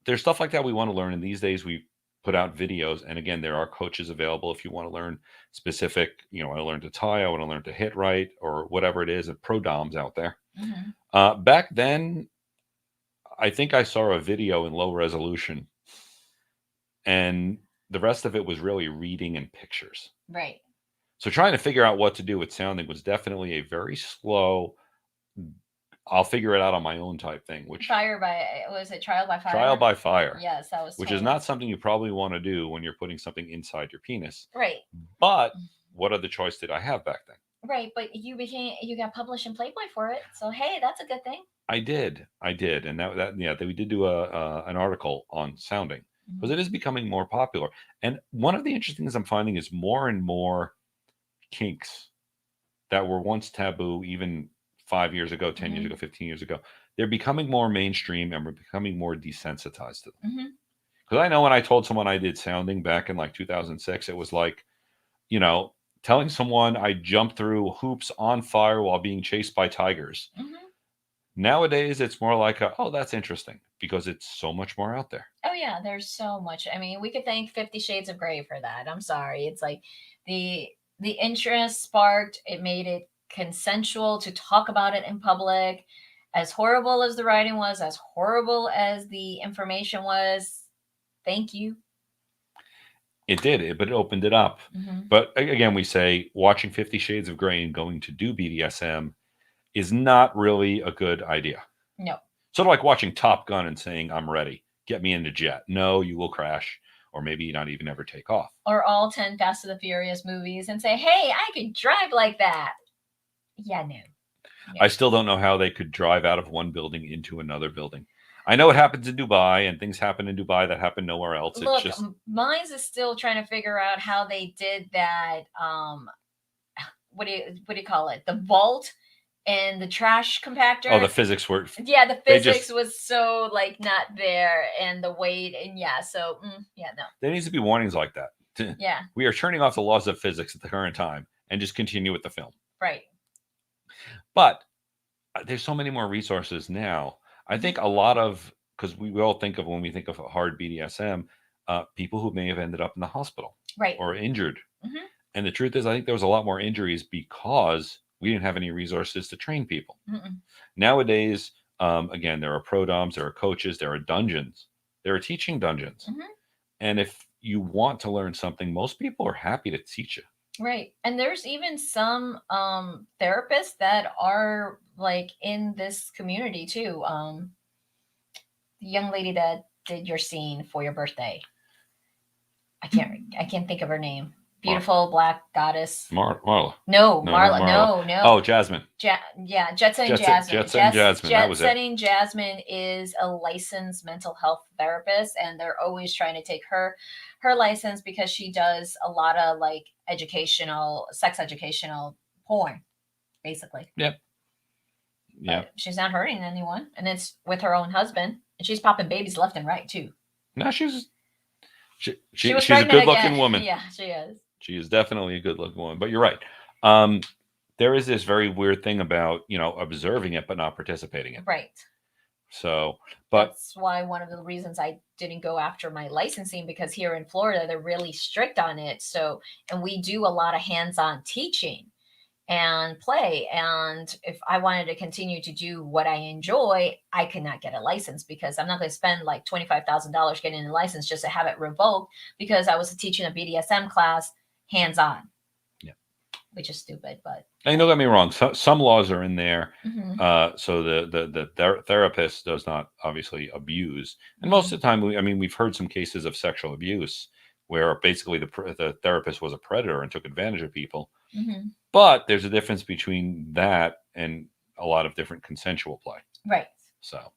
there's stuff like that we want to learn. And these days we put out videos. And again, there are coaches available if you want to learn specific, I want to learn to tie, I want to learn to hit right, or whatever it is, and pro doms out there.
Hmm.
Back then, I think I saw a video in low resolution, and the rest of it was really reading and pictures.
Right.
So trying to figure out what to do with sounding was definitely a very slow, I'll figure it out on my own type thing, which
Fire by, was it trial by
trial
fire?
by fire,
Yes, that was
which is
totally
not something you probably want to do when you're putting something inside your penis.
right.
But what other choice did I have back then?
Right, but you got published in Playboy for it. So hey, that's a good thing.
I did, and that we did do an article on sounding because
Mhm.
it is becoming more popular. And one of the interesting things I'm finding is more and more kinks that were once taboo, even 5 years ago, 10 years
Mhm.
ago, 15 years ago, they're becoming more mainstream and we're becoming more desensitized to them.
Mhm.
Because I know when I told someone I did sounding back in like 2006, it was like, you know, telling someone I jumped through hoops on fire while being chased by tigers.
Mhm.
Nowadays, it's more like, oh, that's interesting because it's so much more out there.
Oh yeah, there's so much. I mean, we could thank 50 Shades of Grey for that. I'm sorry. It's like the the interest sparked, it made it consensual to talk about it in public. As horrible as the writing was, as horrible as the information was, thank you.
It did, but it opened it up.
Hmm.
But again, we say watching 50 Shades of Grey and going to do BDSM is not really a good idea.
No.
Sort of like watching Top Gun and saying, I'm ready, get me in the jet. No, you will crash, or maybe not even ever take off.
Or all 10 Fast and the Furious movies and say, hey, I can drive like that. Yeah, no.
I
No.
still don't know how they could drive out of one building into another building. I know it happens in Dubai and things happen in Dubai that happen nowhere else. It's
Look,
just,
mine's is still trying to figure out how they did that. What do you call it? The vault and the trash
oh, the
compactor.
physics were,
Yeah, the
they
physics
just,
was so like not there, and the weight, and yeah, so yeah, no,
there needs to be warnings like that.
yeah,
We are turning off the laws of physics at the current time and just continue with the film.
right.
But there's so many more resources now. I
Mhm.
think a lot of, because we all think of when we think of hard BDSM, people who may have ended up in the hospital
Right.
or injured.
Hmm.
And the truth is, I think there was a lot more injuries because we didn't have any resources to train people.
Mm-mm.
Nowadays, again, there are pro doms, there are coaches, there are dungeons, there are teaching dungeons.
Hmm.
And if you want to learn something, most people are happy to teach you.
Right. And there's even some therapists that are like in this community too. The young lady that did your scene for your birthday. I can't think of her name.
Mar-
Beautiful black goddess.
Marla.
No,
No, not
Marla.
Marla.
No, no.
Oh, Jasmine.
Yeah, Jet Setting Jasmine.
Jet Setting Jasmine. That
Jet
was it.
Setting Jasmine is a licensed mental health therapist, and they're always trying to take her license because she does a lot of like sex educational porn, basically.
Yep. Yeah.
But she's not hurting anyone, and it's with her own husband, and she's popping babies left and right too.
No,
She was
she's a
pregnant
good looking
again.
woman.
Yeah, she is.
She is definitely a good looking woman. But you're right. Um, there is this very weird thing about observing it but not participating in.
Right.
So, but
That's why one of the reasons I didn't go after my licensing, because here in Florida they're really strict on it. So, and we do a lot of hands-on teaching and play. And if I wanted to continue to do what I enjoy, I could not get a license, because I'm not going to spend like $25,000 getting a license just to have it revoked because I was teaching a BDSM class hands on,
yeah.
which is stupid. But
And don't get me wrong, some laws are in there,
mm-hmm,
so the therapist does not obviously abuse. And most
mm-hmm,
of the time, I mean, we've heard some cases of sexual abuse where basically the therapist was a predator and took advantage of people.
mm-hmm.
But there's a difference between that and a lot of different consensual play.
Right.
So,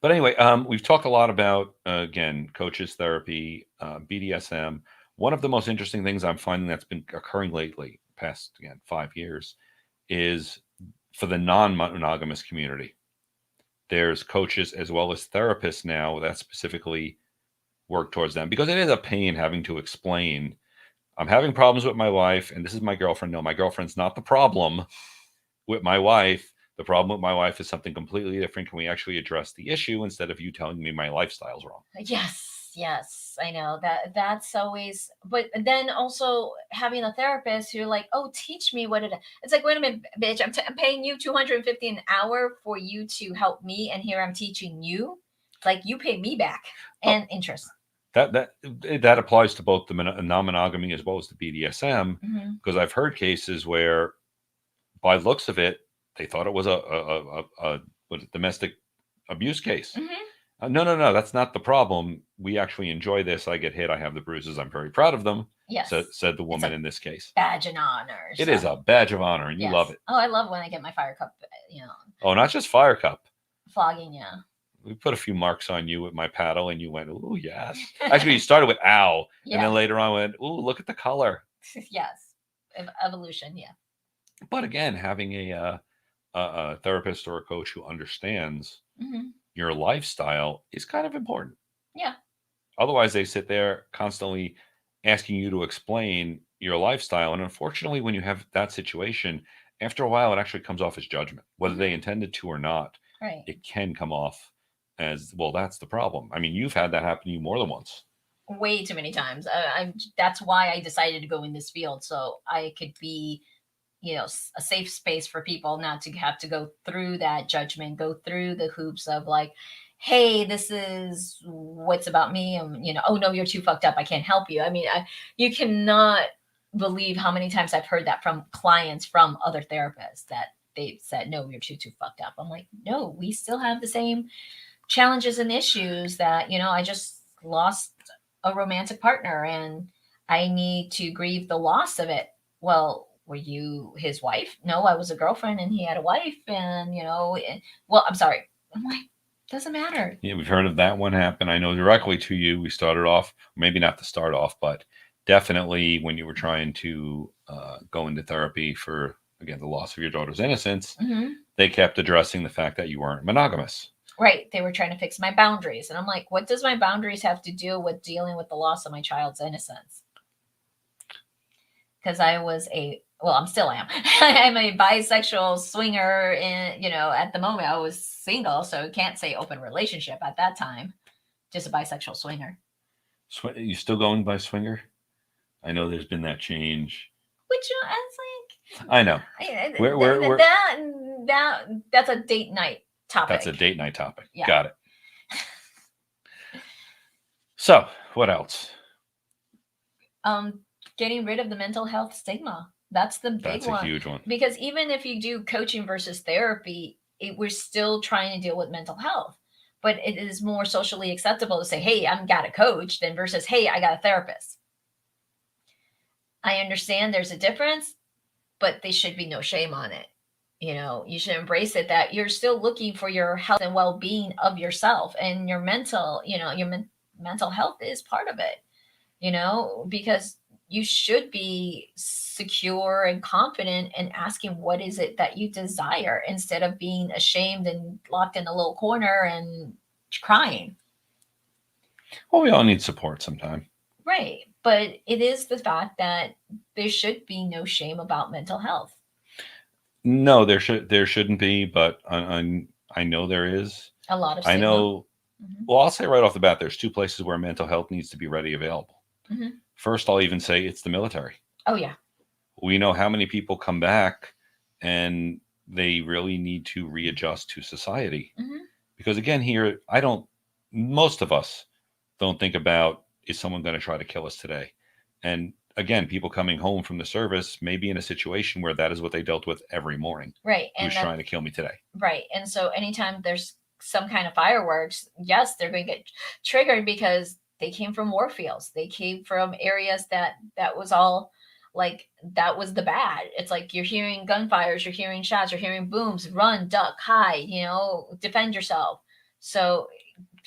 but anyway, we've talked a lot about again coaches therapy, BDSM. One of the most interesting things I'm finding that's been occurring lately, past again 5 years, is for the non-monogamous community. There's coaches as well as therapists now that specifically work towards them, because it is a pain having to explain, I'm having problems with my wife, and this is my girlfriend. No, my girlfriend's not the problem with my wife. The problem with my wife is something completely different. Can we actually address the issue instead of you telling me my lifestyle's wrong?
Yes, yes, I know that that's always. But then also having a therapist who like, oh, teach me what it. It's like, wait a minute, bitch, I'm paying you 250 an hour for you to help me, and here I'm teaching you. Like you pay me back
Well,
and interest.
that applies to both the non-monogamy as well as the BDSM,
Mm-hmm.
because I've heard cases where, by looks of it, they thought it was a domestic abuse case.
Mm-hmm.
No, no, no, that's not the problem. We actually enjoy this. I get hit. I have the bruises. I'm very proud of them.
Yes,
Said the
it's
woman
a
in this case.
badge and honor.
It
So
is a badge of honor, and you
yes.
love it.
Oh, I love when I get my fire cup.
Oh, not just fire cup.
Flogging. Yeah.
We put a few marks on you with my paddle, and you went, "Ooh, yes." Actually, you started with "ow,"
Yeah.
and then later on went, "Ooh, look at the color."
Yes, evolution. Yeah.
But again, having a therapist or a coach who understands
Mm-hmm.
your lifestyle is kind of important.
Yeah.
Otherwise, they sit there constantly asking you to explain your lifestyle. And unfortunately, when you have that situation, after a while, it actually comes off as judgment, whether they
Mm-hmm.
intended to or not.
Right.
It can come off as, well, that's the problem. I mean, you've had that happen to you more than once.
Way too many times. That's why I decided to go in this field, so I could be, a safe space for people not to have to go through that judgment, go through the hoops of like, hey, this is what's about me, and oh no, you're too fucked up, I can't help you. I mean, you cannot believe how many times I've heard that from clients from other therapists, that they said, no, you're too fucked up. I'm like, no, we still have the same challenges and issues that, I just lost a romantic partner and I need to grieve the loss of it. Well, were you his wife? No, I was a girlfriend and he had a wife, and well, I'm sorry. I'm like, doesn't matter.
Yeah, we've heard of that one happen. I know directly to you. We started off, maybe not to start off, but definitely when you were trying to go into therapy for, again, the loss of your daughter's innocence,
Mm-hmm.
they kept addressing the fact that you weren't monogamous.
Right. They were trying to fix my boundaries. And I'm like, what does my boundaries have to do with dealing with the loss of my child's innocence? Because I was I'm still am. I'm a bisexual swinger, and at the moment I was single, so can't say open relationship at that time. Just a bisexual swinger.
You still going by swinger? I know there's been that change.
Which it's like,
I know.
That's a date night topic.
That's a date night topic.
Yeah.
Got it. So, what else?
Getting rid of the mental health stigma. That's the big one.
That's a huge one.
Because even if you do coaching versus therapy, we're still trying to deal with mental health. But it is more socially acceptable to say, hey, I've got a coach, than versus, hey, I got a therapist. I understand there's a difference, but there should be no shame on it. You should embrace it, that you're still looking for your health and well-being of yourself, and your mental, mental health is part of it, because you should be secure and confident and asking what is it that you desire, instead of being ashamed and locked in a little corner and crying.
Well, we all need support sometime.
Right. But it is the fact that there should be no shame about mental health.
No, there shouldn't be, but I know there is.
A lot of
I
stigma.
know.
Hmm.
Well, I'll say right off the bat, there's two places where mental health needs to be ready available.
Hmm.
First, I'll even say it's the military.
Oh yeah.
We know how many people come back and they really need to readjust to society.
Hmm.
Because again, here, I don't, most of us don't think about, is someone going to try to kill us today? And again, people coming home from the service may be in a situation where that is what they dealt with every morning.
Right.
Who's
And
trying to kill me today?
right. And so anytime there's some kind of fireworks, yes, they're going to get triggered because they came from war fields. They came from areas that was all like that was the bad. It's like you're hearing gunfires, you're hearing shots, you're hearing booms, run, duck, hide, defend yourself. So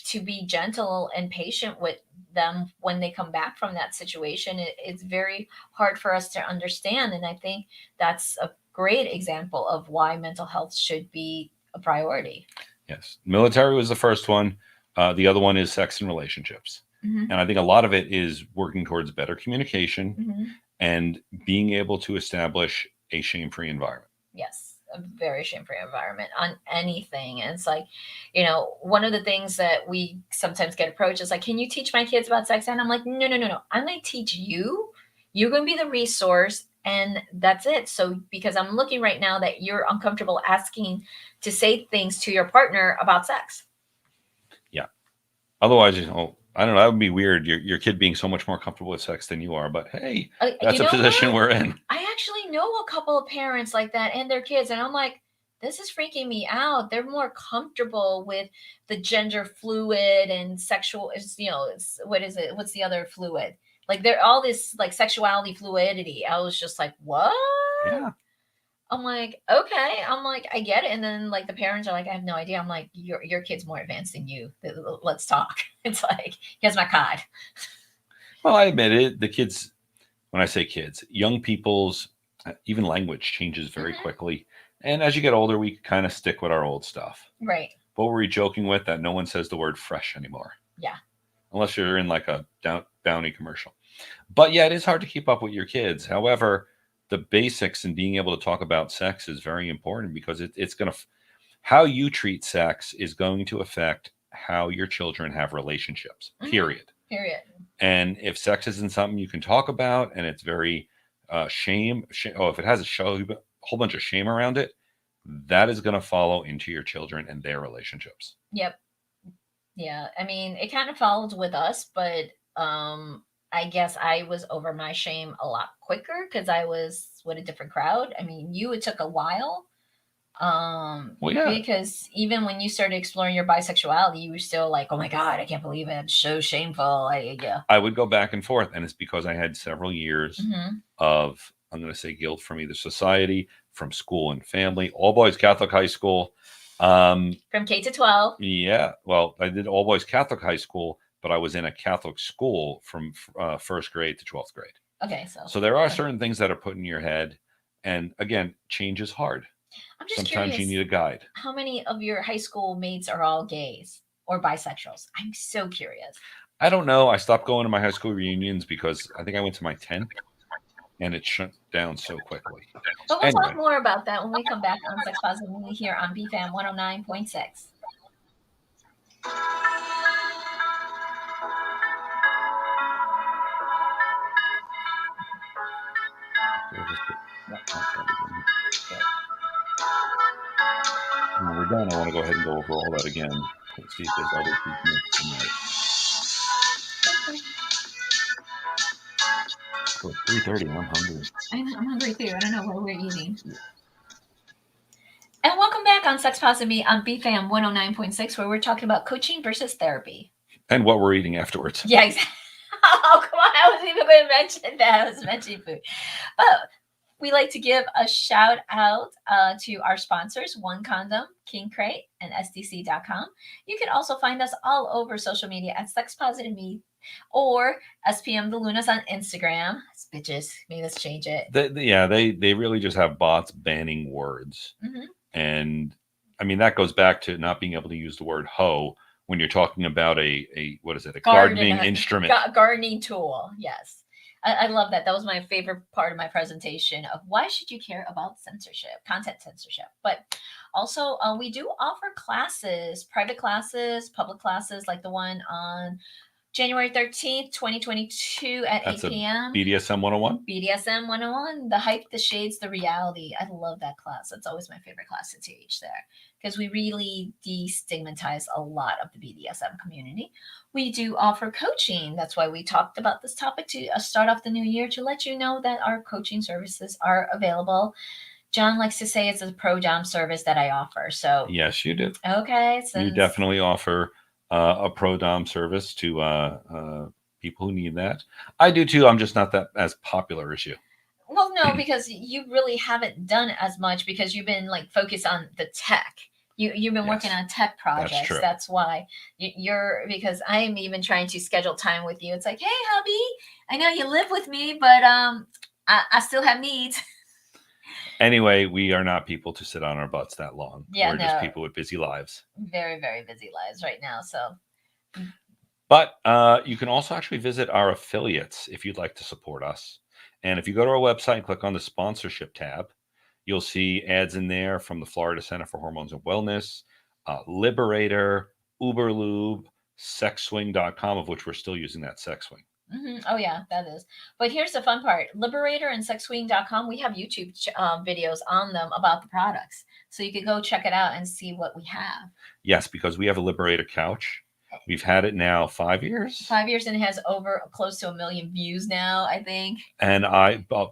to be gentle and patient with them when they come back from that situation, it's very hard for us to understand. And I think that's a great example of why mental health should be a priority.
Yes. Military was the first one. The other one is sex and relationships.
Mm-hmm.
And I think a lot of it is working towards better communication
Mm-hmm.
and being able to establish a shame free environment.
Yes, a very shame-free environment on anything. And it's like, one of the things that we sometimes get approached is like, can you teach my kids about sex? And I'm like, no, no, no, no. I'm going to teach you. You're going to be the resource, and that's it. So because I'm looking right now that you're uncomfortable asking to say things to your partner about sex.
Yeah. Otherwise, I don't know. That would be weird. Your kid being so much more comfortable with sex than you are. But hey, that's a position
what?
we're in.
I actually know a couple of parents like that and their kids, and I'm like, this is freaking me out. They're more comfortable with the gender fluid and sexual. What is it? What's the other fluid? Like they're all this like sexuality fluidity. I was just like, what?
Yeah.
I'm like, okay. I'm like, I get it. And then like the parents are like, I have no idea. I'm like, your kid's more advanced than you. Let's talk. It's like, here's my card.
Well, I admit it. The kids, when I say kids, young people's even language changes very
Mhm.
quickly. And as you get older, we kind of stick with our old stuff.
Right.
What were we joking with? That no one says the word fresh anymore.
Yeah.
Unless you're in like a Bounty commercial. But yeah, it is hard to keep up with your kids. However, the basics and being able to talk about sex is very important because it's going to, how you treat sex is going to affect how your children have relationships,
Mhm.
period.
Period.
And if sex isn't something you can talk about and it's very if it has a whole bunch of shame around it, that is going to follow into your children and their relationships.
Yep. Yeah. I mean, it kind of followed with us, but I guess I was over my shame a lot quicker because I was with a different crowd. I mean, it took a while.
Well, yeah.
Because even when you started exploring your bisexuality, you were still like, oh my God, I can't believe it. I'm so shameful. Yeah.
I would go back and forth, and it's because I had several years
Mm-hmm.
of, I'm going to say, guilt from either society, from school and family, all boys Catholic high school.
From K to 12.
Yeah, well, I did all boys Catholic high school, but I was in a Catholic school from first grade to 12th grade.
Okay,
so there are certain things that are put in your head, and again, change is hard.
I'm just
Sometimes
curious,
you need a guide.
How many of your high school mates are all gays or bisexuals? I'm so curious.
I don't know. I stopped going to my high school reunions because I think I went to my 10th and it shut down so quickly.
But we'll talk more about that when we come back on Sex Positively here on BFAM 109.6.
When we're done, I want to go ahead and go over all that again to see if there's other things tonight. So it's 3:30 and I'm hungry.
I'm hungry too. I don't know what we're eating. Yeah. And welcome back on Sex Positively on BFAM 109.6, where we're talking about coaching versus therapy.
And what we're eating afterwards.
Yeah, exactly. Oh, come on. I wasn't even going to mention that. I was mentioning food. But we like to give a shout out to our sponsors, One Condom, King Crate, and SDC.com. You can also find us all over social media at Sex Positive Me or SPM the Lunas on Instagram. Bitches, maybe let's change it.
They really just have bots banning words.
Mm-hmm.
And I mean, that goes back to not being able to use the word hoe when you're talking about a what is it, a gardening instrument.
Gardening tool, yes. I love that. That was my favorite part of my presentation of why should you care about censorship, content censorship. But also, we do offer classes, private classes, public classes, like the one on January 13th, 2022 at
That's
8
a
p.m.
BDSM 101.
BDSM 101, the hype, the shades, the reality. I love that class. That's always my favorite class to teach there because we really destigmatize a lot of the BDSM community. We do offer coaching. That's why we talked about this topic to start off the new year to let you know that our coaching services are available. John likes to say it's a pro dom service that I offer. So
Yes, you do.
okay,
You definitely offer a pro dom service to people who need that. I do too. I'm just not that as popular as you.
Well, no, because you really haven't done as much because you've been like focused on the tech. You've been working
Yes,
on tech projects.
that's true.
That's why you're because I'm even trying to schedule time with you. It's like, hey, hubby, I know you live with me, but I still have needs.
Anyway, we are not people to sit on our butts that long.
Yeah,
We're just
no.
people with busy lives.
Very, very busy lives right now. So
But you can also actually visit our affiliates if you'd like to support us. And if you go to our website and click on the sponsorship tab, you'll see ads in there from the Florida Center for Hormones and Wellness, Liberator, Uberlube, sexswing.com, of which we're still using that sex swing.
Oh yeah, that is. But here's the fun part: Liberator and sexwing.com, we have YouTube videos on them about the products, so you could go check it out and see what we have.
Yes, because we have a Liberator couch. We've had it now 5 years.
5 years, and it has over close to 1 million views now, I think.
And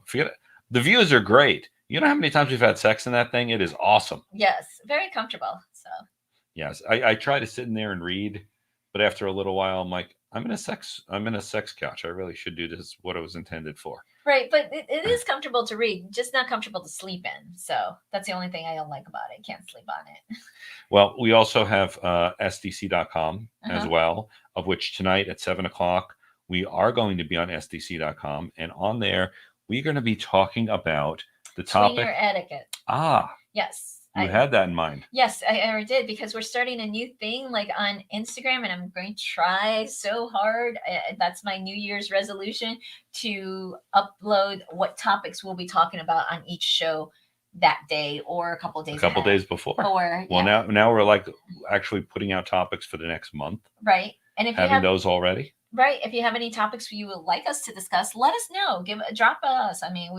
forget it. The views are great. You know how many times we've had sex in that thing? It is awesome.
Yes, very comfortable. So
yes, I try to sit in there and read, but after a little while, I'm like, I'm in a sex couch. I really should do this what it was intended for.
Right, but it is comfortable to read, just not comfortable to sleep in. So that's the only thing I don't like about it. Can't sleep on it.
Well, we also have SDC.com as well, of which tonight at 7:00 we are going to be on SDC.com, and on there we're going to be talking about the topic
Swinger etiquette. Yes.
You had that in mind.
Yes, I did because we're starting a new thing like on Instagram, and I'm going to try so hard. That's my New Year's resolution to upload what topics we'll be talking about on each show that day or a couple days.
Days before. Well, now we're like actually putting out topics for the next month.
Right, and if
having those already.
Right, if you have any topics you would like us to discuss, let us know. Drop us. I mean,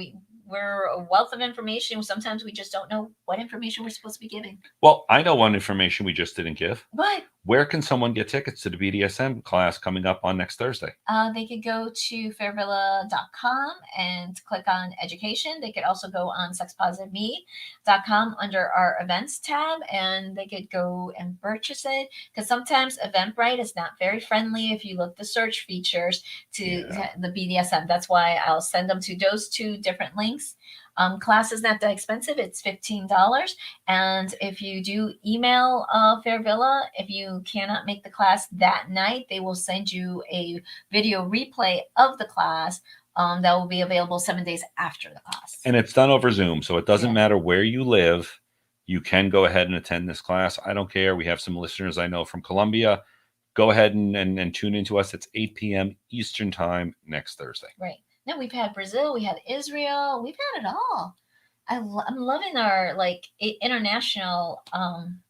we're a wealth of information. Sometimes we just don't know what information we're supposed to be giving.
Well, I know one information we just didn't give.
What?
Where can someone get tickets to the BDSM class coming up on next Thursday?
They could go to fairvilla.com and click on education. They could also go on sexpositiveme.com under our events tab, and they could go and purchase it because sometimes Eventbrite is not very friendly if you look the search features to the BDSM. That's why I'll send them to those two different links. Class is not that expensive. It's $15. And if you do email Fairvilla, if you cannot make the class that night, they will send you a video replay of the class that will be available 7 days after the class.
And it's done over Zoom, so it doesn't matter where you live. You can go ahead and attend this class. I don't care. We have some listeners I know from Colombia. Go ahead and tune into us. It's 8 p.m. Eastern time next Thursday.
Right. No, we've had Brazil, we had Israel, we've had it all. I'm loving our international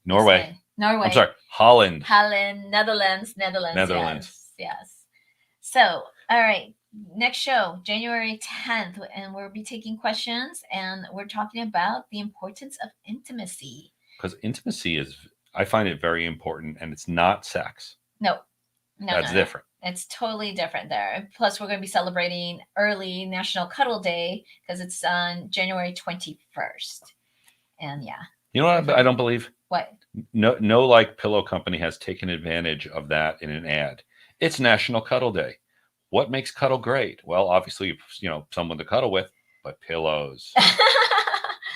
Norway.
I'm
sorry, Holland.
Netherlands. Yes. So, all right. Next show, January 10th, and we'll be taking questions, and we're talking about the importance of intimacy.
Because intimacy I find it very important, and it's not sex.
No.
That's different.
It's totally different there. Plus, we're going to be celebrating early National Cuddle Day because it's on January 21st. And yeah.
You know what I don't believe?
What?
No like pillow company has taken advantage of that in an ad. It's National Cuddle Day. What makes cuddle great? Well, obviously, someone to cuddle with, but pillows.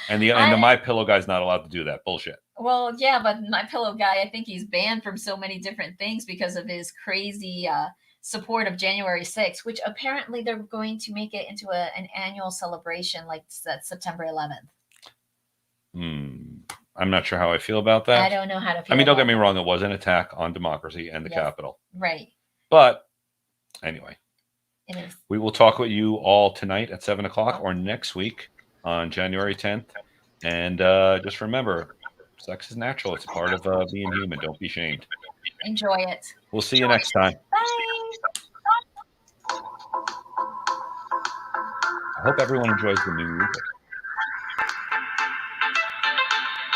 And the My Pillow guy's not allowed to do that. Bullshit.
Well, yeah, but My Pillow guy, I think he's banned from so many different things because of his crazy support of January 6th, which apparently they're going to make it into an annual celebration like September 11th.
I'm not sure how I feel about that.
I don't know how to feel.
I mean, don't get me wrong. It was an attack on democracy and the Capitol.
Right.
But anyway.
It is.
We will talk with you all tonight at 7 o'clock or next week on January 10th. And just remember, sex is natural. It's a part of being human. Don't be shamed.
Enjoy it.
We'll see you next time.
Bye.
I hope everyone enjoys the new music.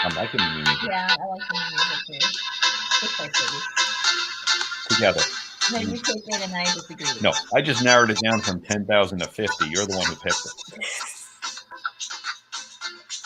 I'm liking the new music.
Yeah, I like the new music too. Good choice, baby.
Together.
No, you picked it and I disagree.
No, I just narrowed it down from 10,000 to 50. You're the one who picked it.